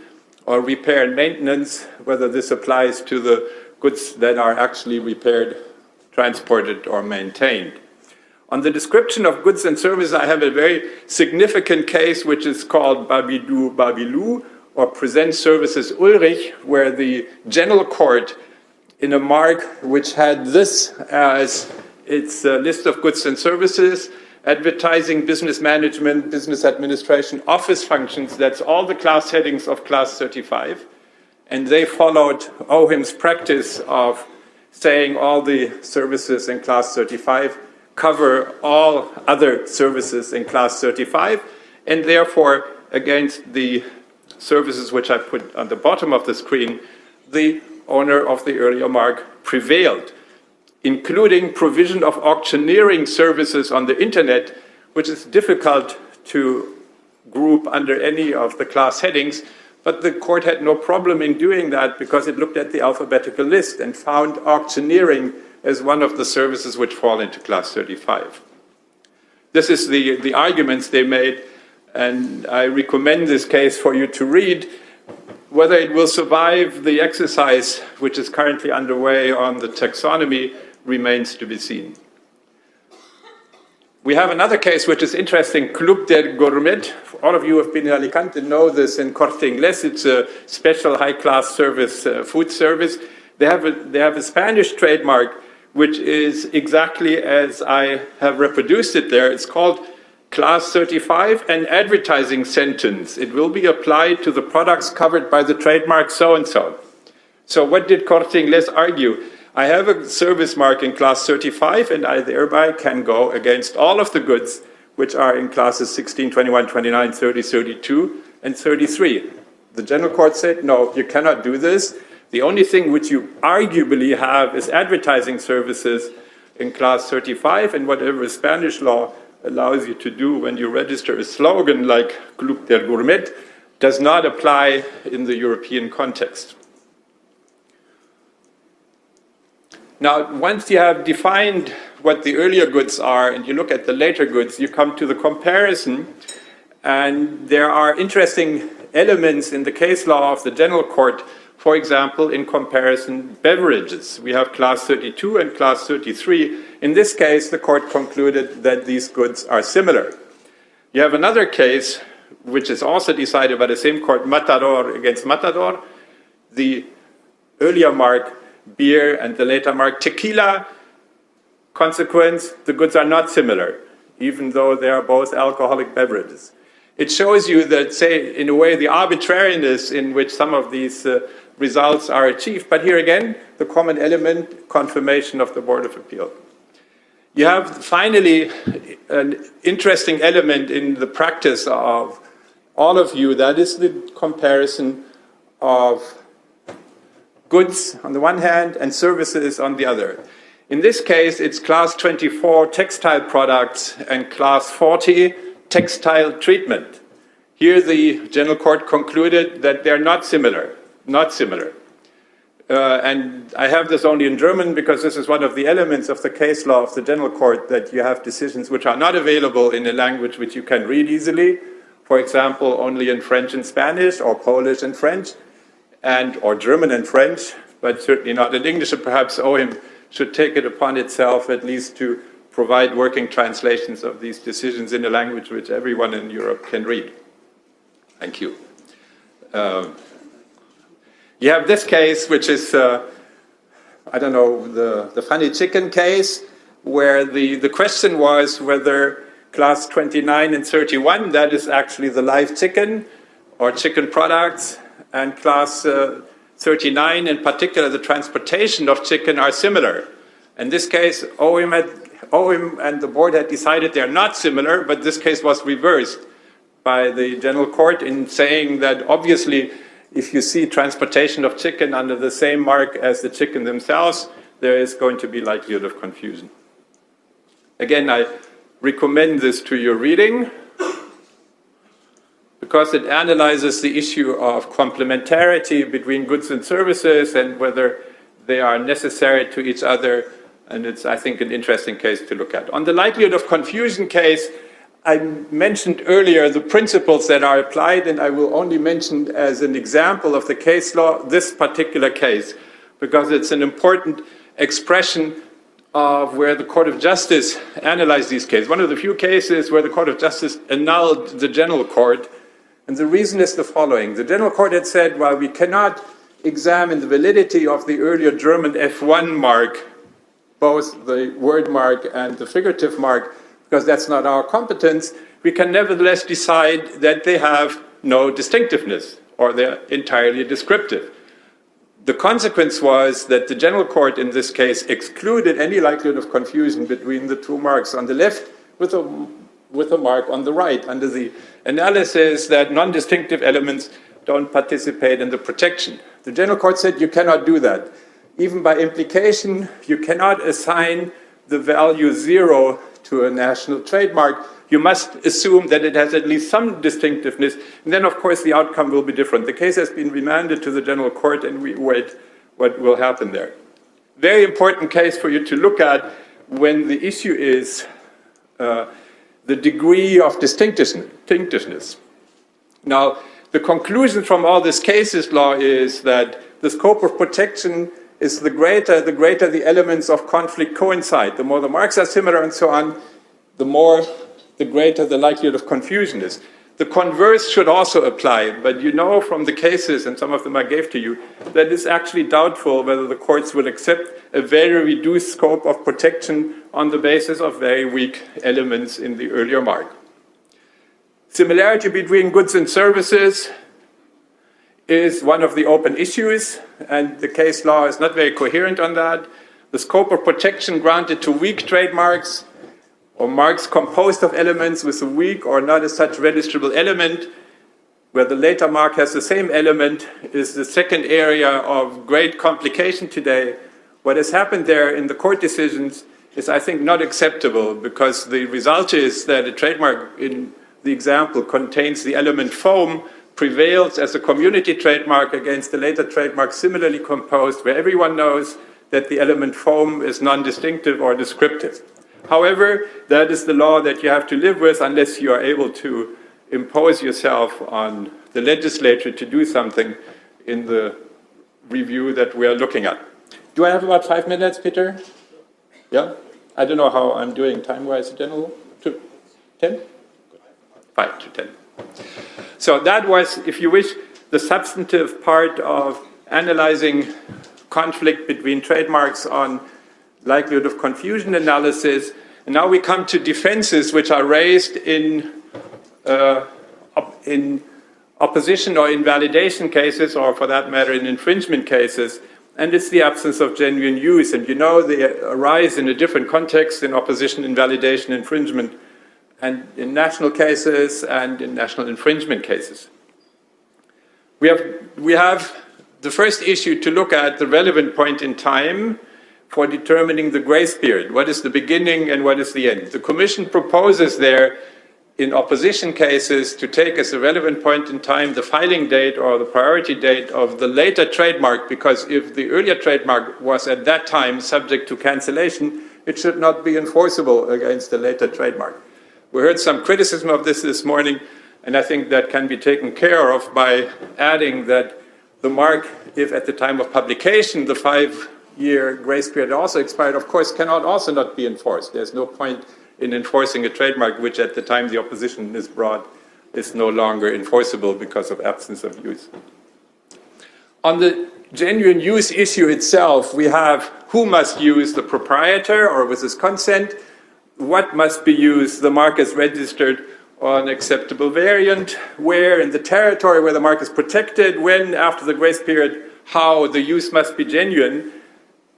or repair and maintenance, whether this applies to the goods that are actually repaired, transported, or maintained. On the description of goods and services, I have a very significant case which is called Babidou Babilou, or Present Services Ulrich, where the General Court, in a mark which had this as its list of goods and services, advertising, business management, business administration, office functions, that's all the class headings of Class 35. And they followed OHIM's practice of saying all the services in Class 35 cover all other services in Class 35, and therefore, against the services which I put on the bottom of the screen, the owner of the earlier mark prevailed, including provision of auctioneering services on the internet, which is difficult to group under any of the class headings, but the court had no problem in doing that because it looked at the alphabetical list and found auctioneering as one of the services which fall into Class 35. This is the arguments they made, and I recommend this case for you to read. Whether it will survive the exercise which is currently underway on the taxonomy remains to be seen. We have another case which is interesting, Club del Gourmet. All of you who have been in Alicante know this in Corte Inglés. It's a special high-class service, food service. They have a Spanish trademark which is exactly as I have reproduced it there. It's called Class 35 and advertising sentence. It will be applied to the products covered by the trademark so-and-so. So what did Corte Inglés argue? I have a service mark in Class 35, and I thereby can go against all of the goods which are in Classes 16, 21, 29, 30, 32, and 33. The General Court said, no, you cannot do this. The only thing which you arguably have is advertising services in Class 35, and whatever Spanish law allows you to do when you register a slogan like Club del Gourmet does not apply in the European context. Now, once you have defined what the earlier goods are and you look at the later goods, you come to the comparison, and there are interesting elements in the case law of the General Court. For example, in comparison, beverages. We have Class 32 and Class 33. In this case, the court concluded that these goods are similar. You have another case, which is also decided by the same court, Matador against Matador. The earlier mark, beer, and the later mark, tequila. Consequence, the goods are not similar, even though they are both alcoholic beverages. It shows you that, say, in a way, the arbitrariness in which some of these results are achieved. But here again, the common element, confirmation of the Board of Appeal. You have finally an interesting element in the practice of all of you, that is the comparison of goods on the one hand and services on the other. In this case, it's Class 24 textile products and Class 40 textile treatment. Here the General Court concluded that they're not similar. And I have this only in German because this is one of the elements of the case law of the General Court, that you have decisions which are not available in a language which you can read easily. For example, only in French and Spanish, or Polish and French, or German and French, but certainly not in English. And perhaps OHIM should take it upon itself at least to provide working translations of these decisions in a language which everyone in Europe can read. Thank you. You have this case, which is, I don't know, the funny chicken case, where the question was whether Class 29 and 31, that is actually the live chicken or chicken products, and Class 39, in particular the transportation of chicken, are similar. In this case, OHIM and the board had decided they're not similar, but this case was reversed by the General Court in saying that obviously if you see transportation of chicken under the same mark as the chicken themselves, there is going to be likelihood of confusion. Again, I recommend this to your reading because it analyzes the issue of complementarity between goods and services and whether they are necessary to each other. And it's, I think, an interesting case to look at. On the likelihood of confusion case, I mentioned earlier the principles that are applied, and I will only mention as an example of the case law this particular case, because it's an important expression of where the Court of Justice analyzed these cases. One of the few cases where the Court of Justice annulled the General Court, and the reason is the following. The General Court had said, well, we cannot examine the validity of the earlier German F1 mark, both the word mark and the figurative mark, because that's not our competence. We can nevertheless decide that they have no distinctiveness, or they're entirely descriptive. The consequence was that the General Court in this case excluded any likelihood of confusion between the two marks on the left with a mark on the right, under the analysis that non-distinctive elements don't participate in the protection. The General Court said you cannot do that. Even by implication, you cannot assign the value 0 to a national trademark. You must assume that it has at least some distinctiveness, and then, of course, the outcome will be different. The case has been remanded to the General Court, and we wait what will happen there. Very important case for you to look at when the issue is the degree of distinctiveness. Now, the conclusion from all this cases law is that the scope of protection is the greater the elements of conflict coincide. The more the marks are similar and so on, the greater the likelihood of confusion is. The converse should also apply, but you know from the cases, and some of them I gave to you, that it's actually doubtful whether the courts will accept a very reduced scope of protection on the basis of very weak elements in the earlier mark. Similarity between goods and services is one of the open issues, and the case law is not very coherent on that. The scope of protection granted to weak trademarks or marks composed of elements with a weak or not as such registrable element, where the later mark has the same element, is the second area of great complication today. What has happened there in the court decisions is, I think, not acceptable, because the result is that a trademark in the example contains the element foam, prevails as a community trademark against the later trademark similarly composed, where everyone knows that the element foam is non-distinctive or descriptive. However, that is the law that you have to live with unless you are able to impose yourself on the legislature to do something in the review that we are looking at. Do I have about 5 minutes, Peter? Yeah? I don't know how I'm doing time-wise, General. 10? 5 to 10. So that was, if you wish, the substantive part of analyzing conflict between trademarks on likelihood of confusion analysis. And now we come to defenses which are raised in opposition or invalidation cases, or for that matter in infringement cases, and it's the absence of genuine use. And you know they arise in a different context in opposition, invalidation, infringement, and in national cases and in national infringement cases. We have the first issue to look at the relevant point in time for determining the grace period. What is the beginning and what is the end? The Commission proposes there in opposition cases to take as a relevant point in time the filing date or the priority date of the later trademark, because if the earlier trademark was at that time subject to cancellation, it should not be enforceable against the later trademark. We heard some criticism of this morning, and I think that can be taken care of by adding that the mark, if at the time of publication the 5-year grace period also expired, of course cannot also not be enforced. There's no point in enforcing a trademark which at the time the opposition is brought is no longer enforceable because of absence of use. On the genuine use issue itself, we have who must use, the proprietor or with his consent, what must be used, the mark is registered or an acceptable variant, where in the territory where the mark is protected, when after the grace period, how the use must be genuine.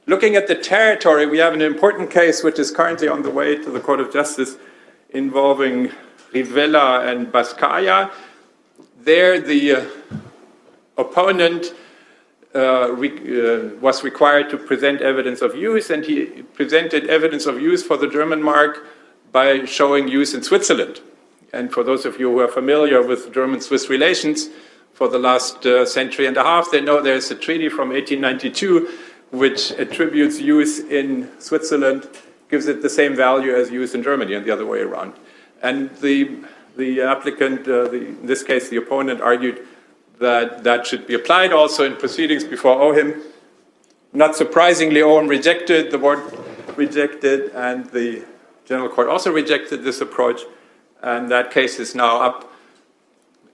Looking at the territory, we have an important case which is currently on the way to the Court of Justice involving Rivella and Bascaya. There the opponent was required to present evidence of use, and he presented evidence of use for the German mark by showing use in Switzerland. And for those of you who are familiar with German-Swiss relations for the last century and a half, they know there's a treaty from 1892 which attributes use in Switzerland, gives it the same value as use in Germany and the other way around. And the applicant, in this case the opponent, argued that that should be applied also in proceedings before OHIM. Not surprisingly, OHIM rejected, the board rejected, and the General Court also rejected this approach. And that case is now up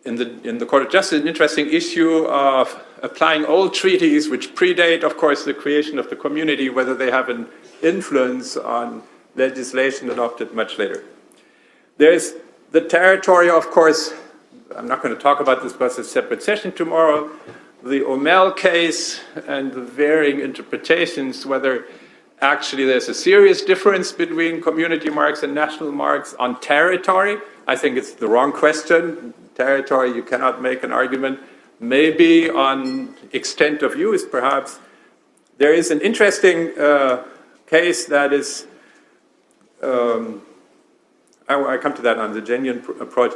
in the Court of Justice. An interesting issue of applying old treaties which predate, of course, the creation of the community, whether they have an influence on legislation adopted much later. There's the territory, of course. I'm not going to talk about this because it's a separate session tomorrow. The Omel case and the varying interpretations, whether actually there's a serious difference between community marks and national marks on territory. I think it's the wrong question. Territory, you cannot make an argument. Maybe on extent of use, perhaps. There is an interesting case that is, I come to that on the genuine approach.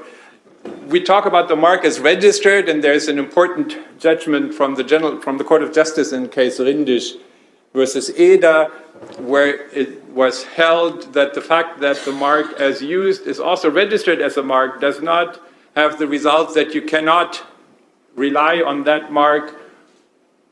We talk about the mark as registered, and there's an important judgment from the Court of Justice in case Rindisch versus EDA, where it was held that the fact that the mark as used is also registered as a mark does not have the result that you cannot rely on that mark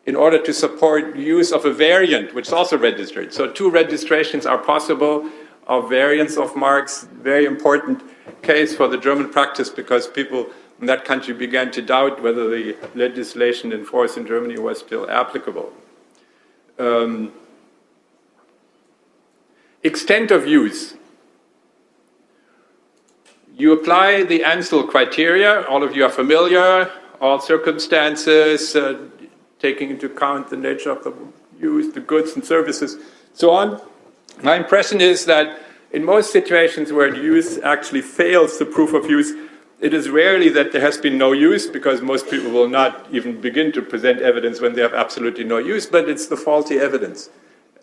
in order to support use of a variant, which is also registered. So two registrations are possible of variants of marks. Very important case for the German practice because people in that country began to doubt whether the legislation in force in Germany was still applicable. Extent of use. You apply the Ansel criteria. All of you are familiar. All circumstances, taking into account the nature of the use, the goods and services, so on. My impression is that in most situations where the use actually fails the proof of use, it is rarely that there has been no use, because most people will not even begin to present evidence when they have absolutely no use, but it's the faulty evidence.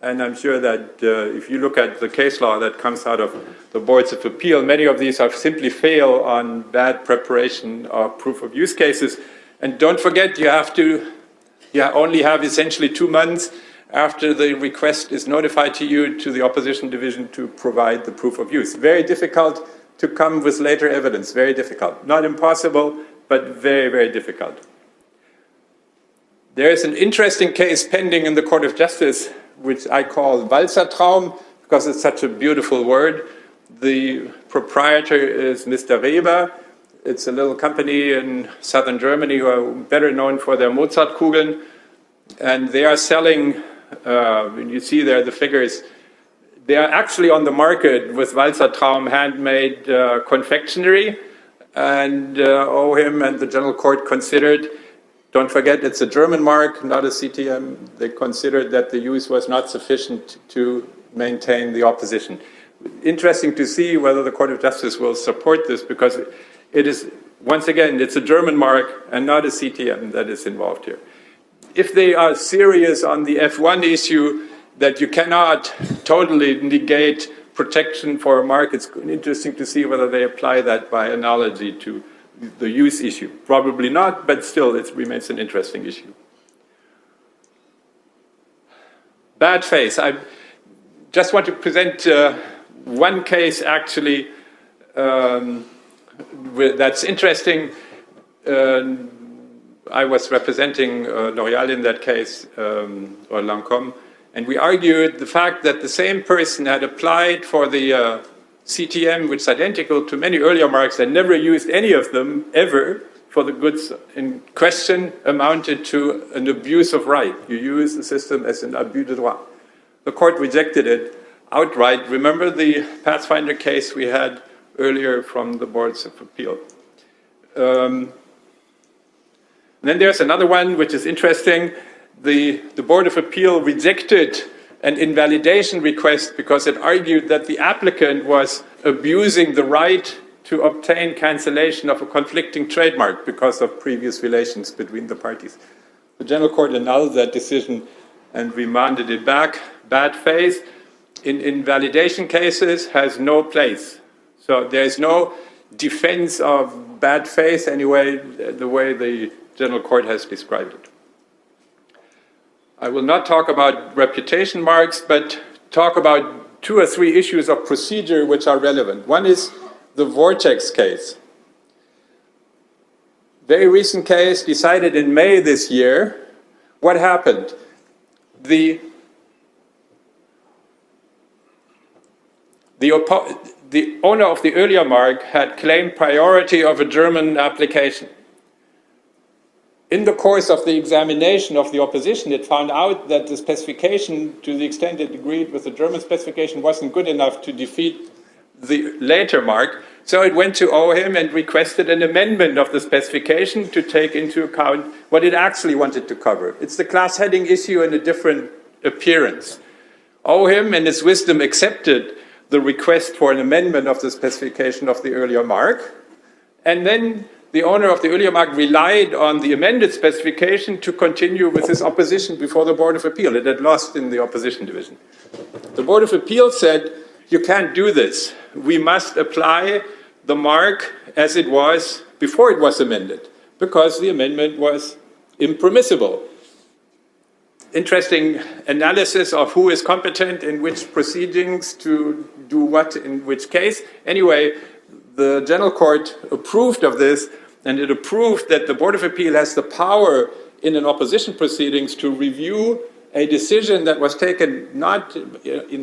And I'm sure that if you look at the case law that comes out of the boards of appeal, many of these have simply failed on bad preparation of proof of use cases. And don't forget, you only have essentially 2 months after the request is notified to you, to the opposition division, to provide the proof of use. Very difficult to come with later evidence, very difficult. Not impossible, but very, very difficult. There is an interesting case pending in the Court of Justice, which I call Walzertraum, because it's such a beautiful word. The proprietor is Mr. Weber. It's a little company in southern Germany who are better known for their Mozartkugeln. And they are selling, you see there the figures, they are actually on the market with Walzertraum handmade confectionery. And OHIM and the General Court considered, don't forget, it's a German mark, not a CTM. They considered that the use was not sufficient to maintain the opposition. Interesting to see whether the Court of Justice will support this, because it is, once again, it's a German mark and not a CTM that is involved here. If they are serious on the F1 issue, that you cannot totally negate protection for a mark, it's interesting to see whether they apply that by analogy to the use issue. Probably not, but still it remains an interesting issue. Bad faith. I just want to present one case actually that's interesting. I was representing L'Oréal in that case, or Lancôme, and we argued the fact that the same person had applied for the CTM, which is identical to many earlier marks, and never used any of them ever for the goods in question, amounted to an abuse of right. You use the system as an abus de droit. The court rejected it outright. Remember the Pathfinder case we had earlier from the boards of appeal. Then there's another one which is interesting. The Board of Appeal rejected an invalidation request because it argued that the applicant was abusing the right to obtain cancellation of a conflicting trademark because of previous relations between the parties. The General Court annulled that decision and remanded it back. Bad faith in invalidation cases has no place. So there is no defense of bad faith anyway, the way the General Court has described it. I will not talk about reputation marks, but talk about 2 or 3 issues of procedure which are relevant. One is the Vortex case. Very recent case, decided in May this year. What happened? The owner of the earlier mark had claimed priority of a German application. In the course of the examination of the opposition, it found out that the specification, to the extent it agreed with the German specification, wasn't good enough to defeat the later mark. So it went to OHIM and requested an amendment of the specification to take into account what it actually wanted to cover. It's the class heading issue in a different appearance. OHIM, in its wisdom, accepted the request for an amendment of the specification of the earlier mark, and then the owner of the earlier mark relied on the amended specification to continue with his opposition before the Board of Appeal. It had lost in the opposition division. The Board of Appeal said, you can't do this. We must apply the mark as it was before it was amended, because the amendment was impermissible. Interesting analysis of who is competent in which proceedings to do what in which case. Anyway, the General Court approved of this, and it approved that the Board of Appeal has the power in an opposition proceedings to review a decision that was taken not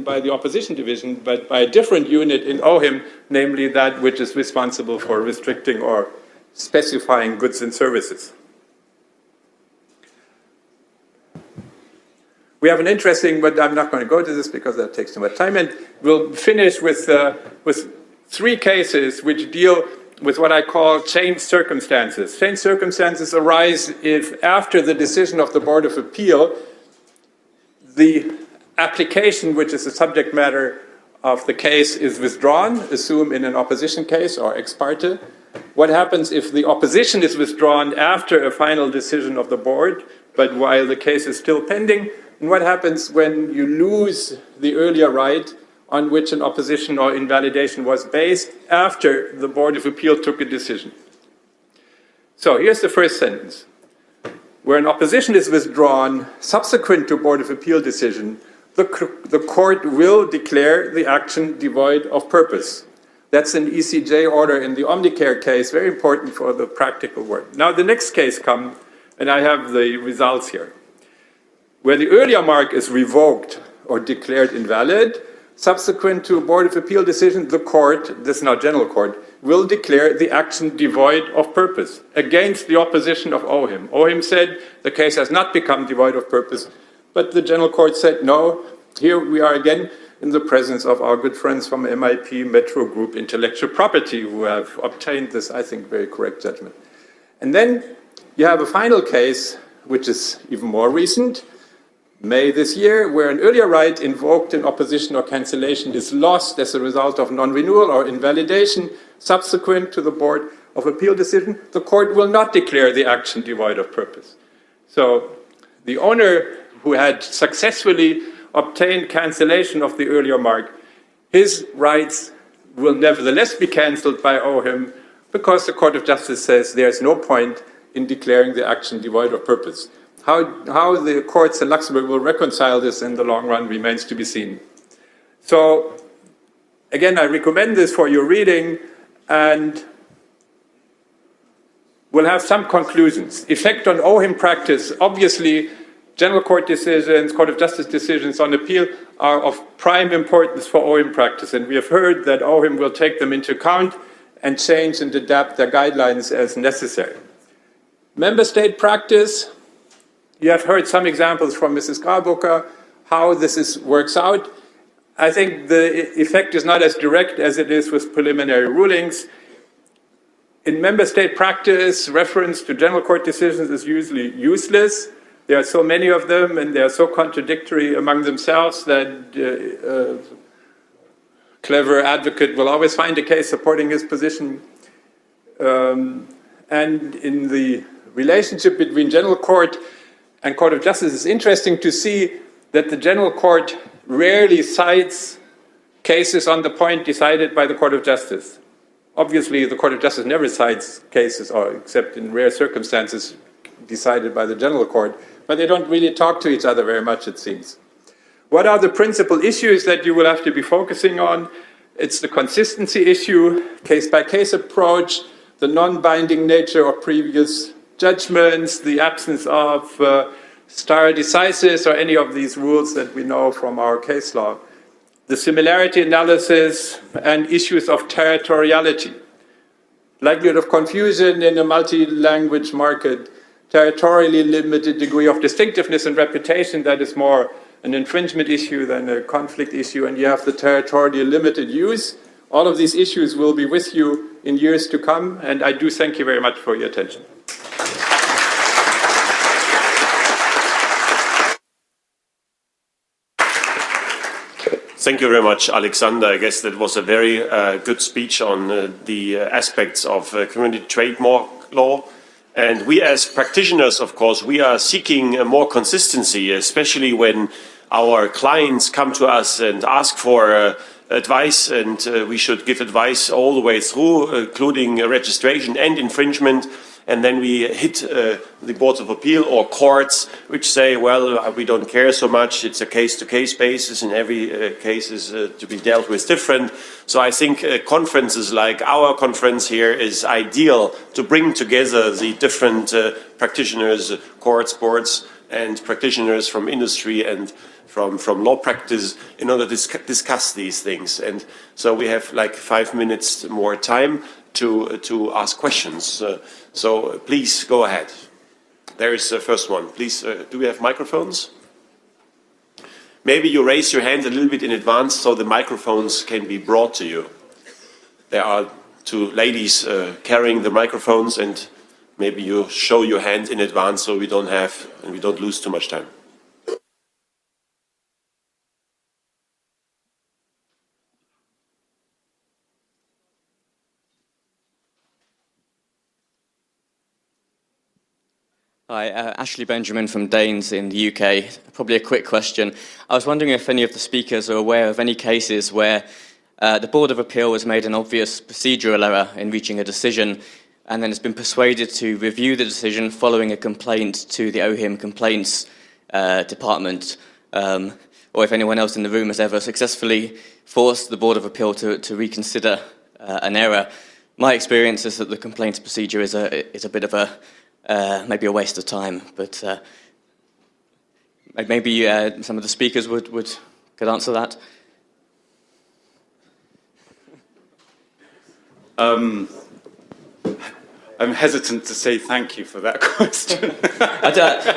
by the opposition division, but by a different unit in OHIM, namely that which is responsible for restricting or specifying goods and services. We have an interesting, but I'm not going to go to this because that takes too much time, and we'll finish with 3 cases which deal with what I call changed circumstances. Changed circumstances arise if, after the decision of the Board of Appeal, the application, which is the subject matter of the case, is withdrawn, assume in an opposition case or ex parte. What happens if the opposition is withdrawn after a final decision of the board, but while the case is still pending? And what happens when you lose the earlier right on which an opposition or invalidation was based after the Board of Appeal took a decision? So here's the first sentence. Where an opposition is withdrawn subsequent to Board of Appeal decision, the court will declare the action devoid of purpose. That's an ECJ order in the Omnicare case, very important for the practical work. Now the next case comes, and I have the results here. Where the earlier mark is revoked or declared invalid, subsequent to a Board of Appeal decision, the court, this is now General Court, will declare the action devoid of purpose against the opposition of OHIM. OHIM said the case has not become devoid of purpose, but the General Court said no. Here we are again in the presence of our good friends from MIP Metro Group Intellectual Property, who have obtained this, I think, very correct judgment. And then you have a final case, which is even more recent, May this year, where an earlier right invoked in opposition or cancellation is lost as a result of non-renewal or invalidation subsequent to the Board of Appeal decision, the court will not declare the action devoid of purpose. So the owner who had successfully obtained cancellation of the earlier mark, his rights will nevertheless be cancelled by OHIM because the Court of Justice says there's no point in declaring the action devoid of purpose. How the courts in Luxembourg will reconcile this in the long run remains to be seen. So, again, I recommend this for your reading, and we'll have some conclusions. Effect on OHIM practice, obviously, General Court decisions, Court of Justice decisions on appeal are of prime importance for OHIM practice, and we have heard that OHIM will take them into account and change and adapt their guidelines as necessary. Member state practice, you have heard some examples from Mrs. Grabucker, how this works out. I think the effect is not as direct as it is with preliminary rulings. In member state practice, reference to General Court decisions is usually useless. There are so many of them, and they are so contradictory among themselves that a clever advocate will always find a case supporting his position. And in the relationship between General Court and Court of Justice, it's interesting to see that the General Court rarely cites cases on the point decided by the Court of Justice. Obviously, the Court of Justice never cites cases, or except in rare circumstances, decided by the General Court, but they don't really talk to each other very much, it seems. What are the principal issues that you will have to be focusing on? It's the consistency issue, case-by-case approach, the non-binding nature of previous judgments, the absence of stare decisis or any of these rules that we know from our case law, the similarity analysis, and issues of territoriality, likelihood of confusion in a multi-language market, territorially limited degree of distinctiveness and reputation, that is more an infringement issue than a conflict issue, and you have the territorially limited use. All of these issues will be with you in years to come, and I do thank you very much for your attention. Thank you very much, Alexander. I guess that was a very good speech on the aspects of community trademark law. And we as practitioners, of course, we are seeking more consistency, especially when our clients come to us and ask for advice, and we should give advice all the way through, including registration and infringement. And then we hit the boards of appeal or courts, which say, well, we don't care so much. It's a case-to-case basis, and every case is to be dealt with different. So I think conferences like our conference here is ideal to bring together the different practitioners, courts, boards, and practitioners from industry and from law practice in order to discuss these things. And so we have like 5 minutes more time to ask questions. So please go ahead. There is the first one. Please, do we have microphones? Maybe you raise your hand a little bit in advance so the microphones can be brought to you. There are two ladies carrying the microphones, and maybe you show your hand in advance so we don't lose too much time. Hi, Ashley Benjamin from Danes in the UK. Probably a quick question. I was wondering if any of the speakers are aware of any cases where the Board of Appeal has made an obvious procedural error in reaching a decision and then has been persuaded to review the decision following a complaint to the OHIM complaints department, or if anyone else in the room has ever successfully forced the Board of Appeal to reconsider an error. My experience is that the complaints procedure is a bit of maybe a waste of time, but maybe some of the speakers could answer that. I'm hesitant to say thank you for that question.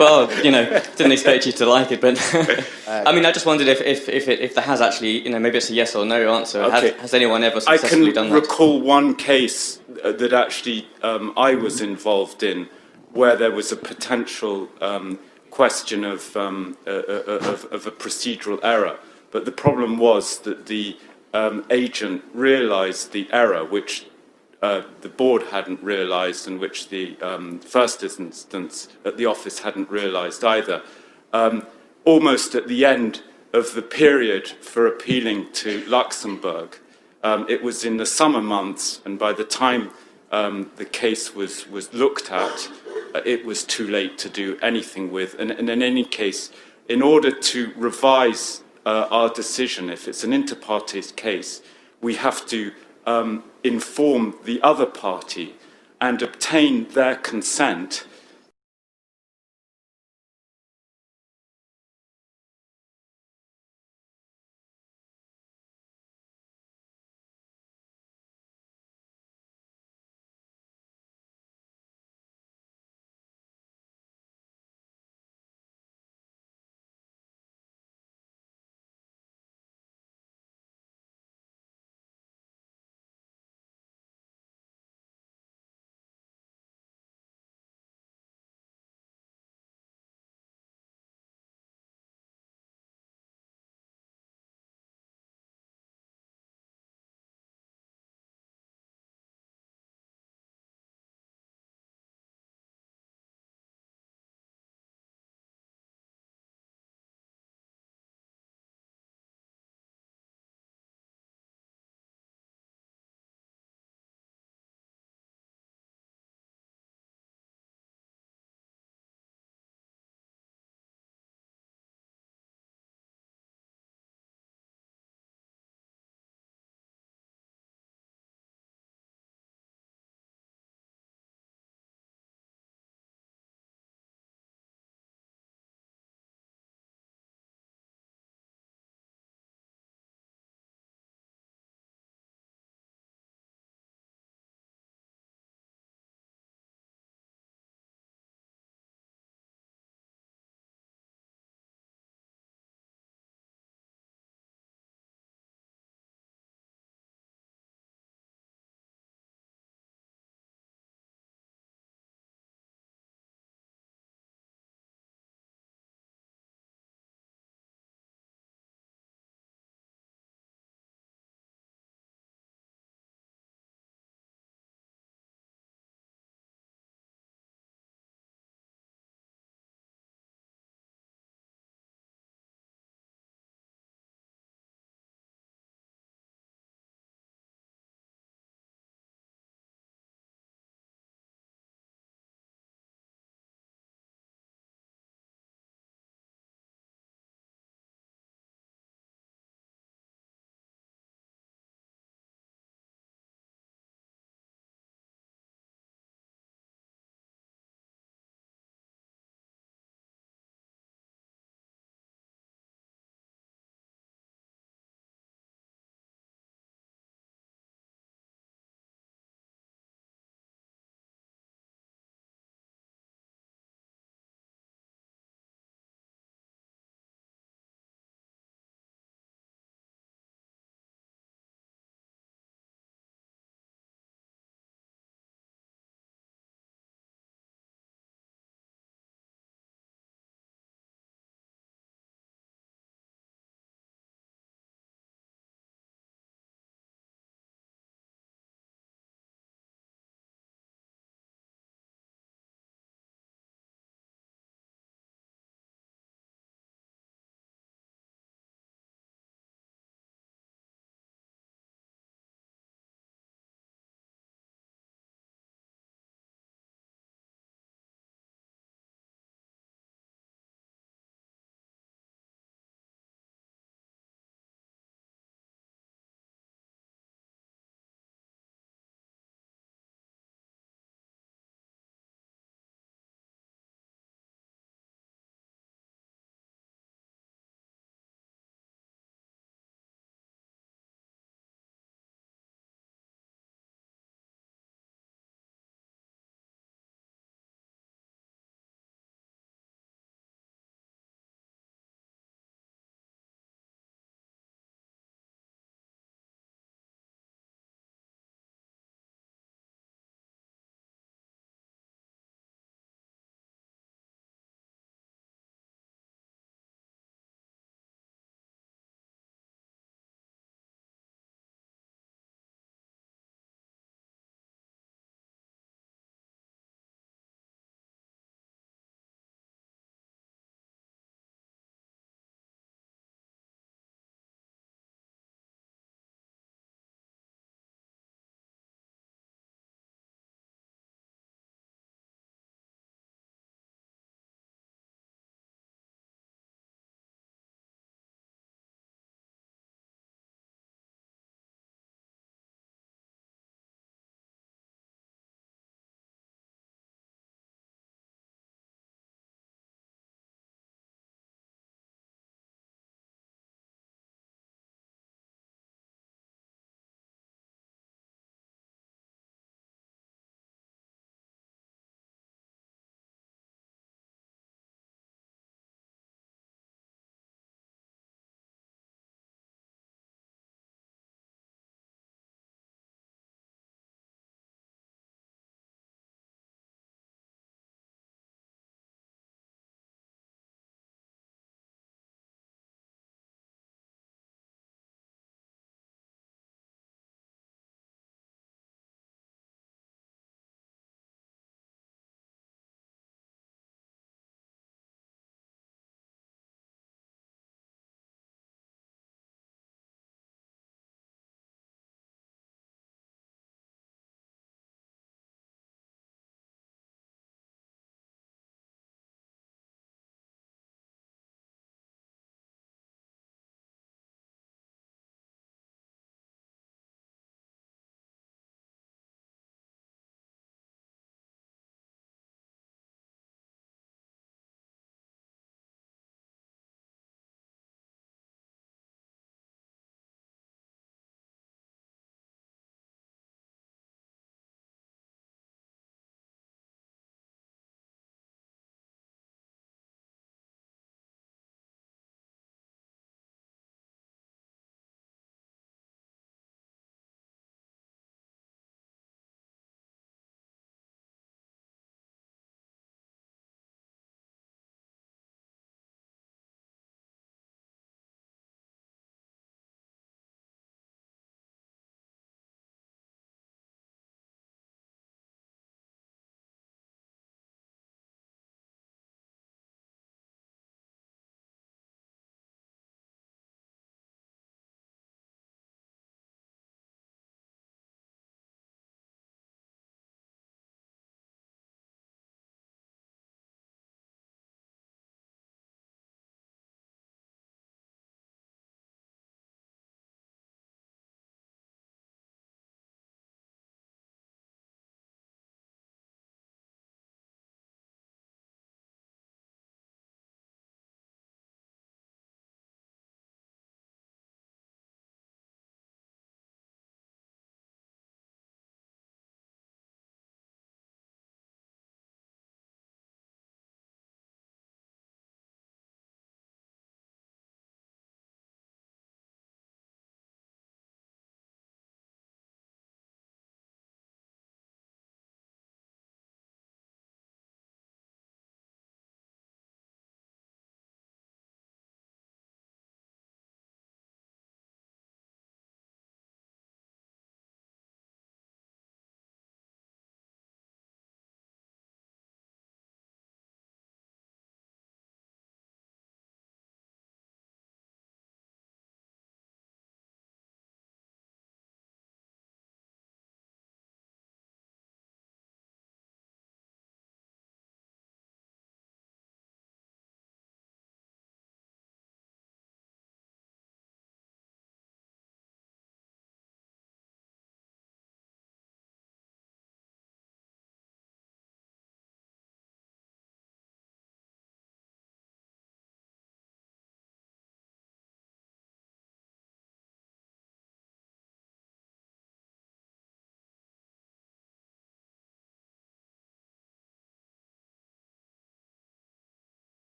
Well, didn't expect you to like it, but I mean, I just wondered if there has actually, maybe it's a yes or no answer. Okay. Has anyone ever successfully done that? I can recall one case that actually I was involved in, where there was a potential question of a procedural error, but the problem was that the agent realised the error, which the board hadn't realised, and which the first instance at the office hadn't realised either. Almost at the end of the period for appealing to Luxembourg, it was in the summer months, and by the time the case was looked at, it was too late to do anything with. And in any case, in order to revise our decision, if it's an inter partes case, we have to inform the other party and obtain their consent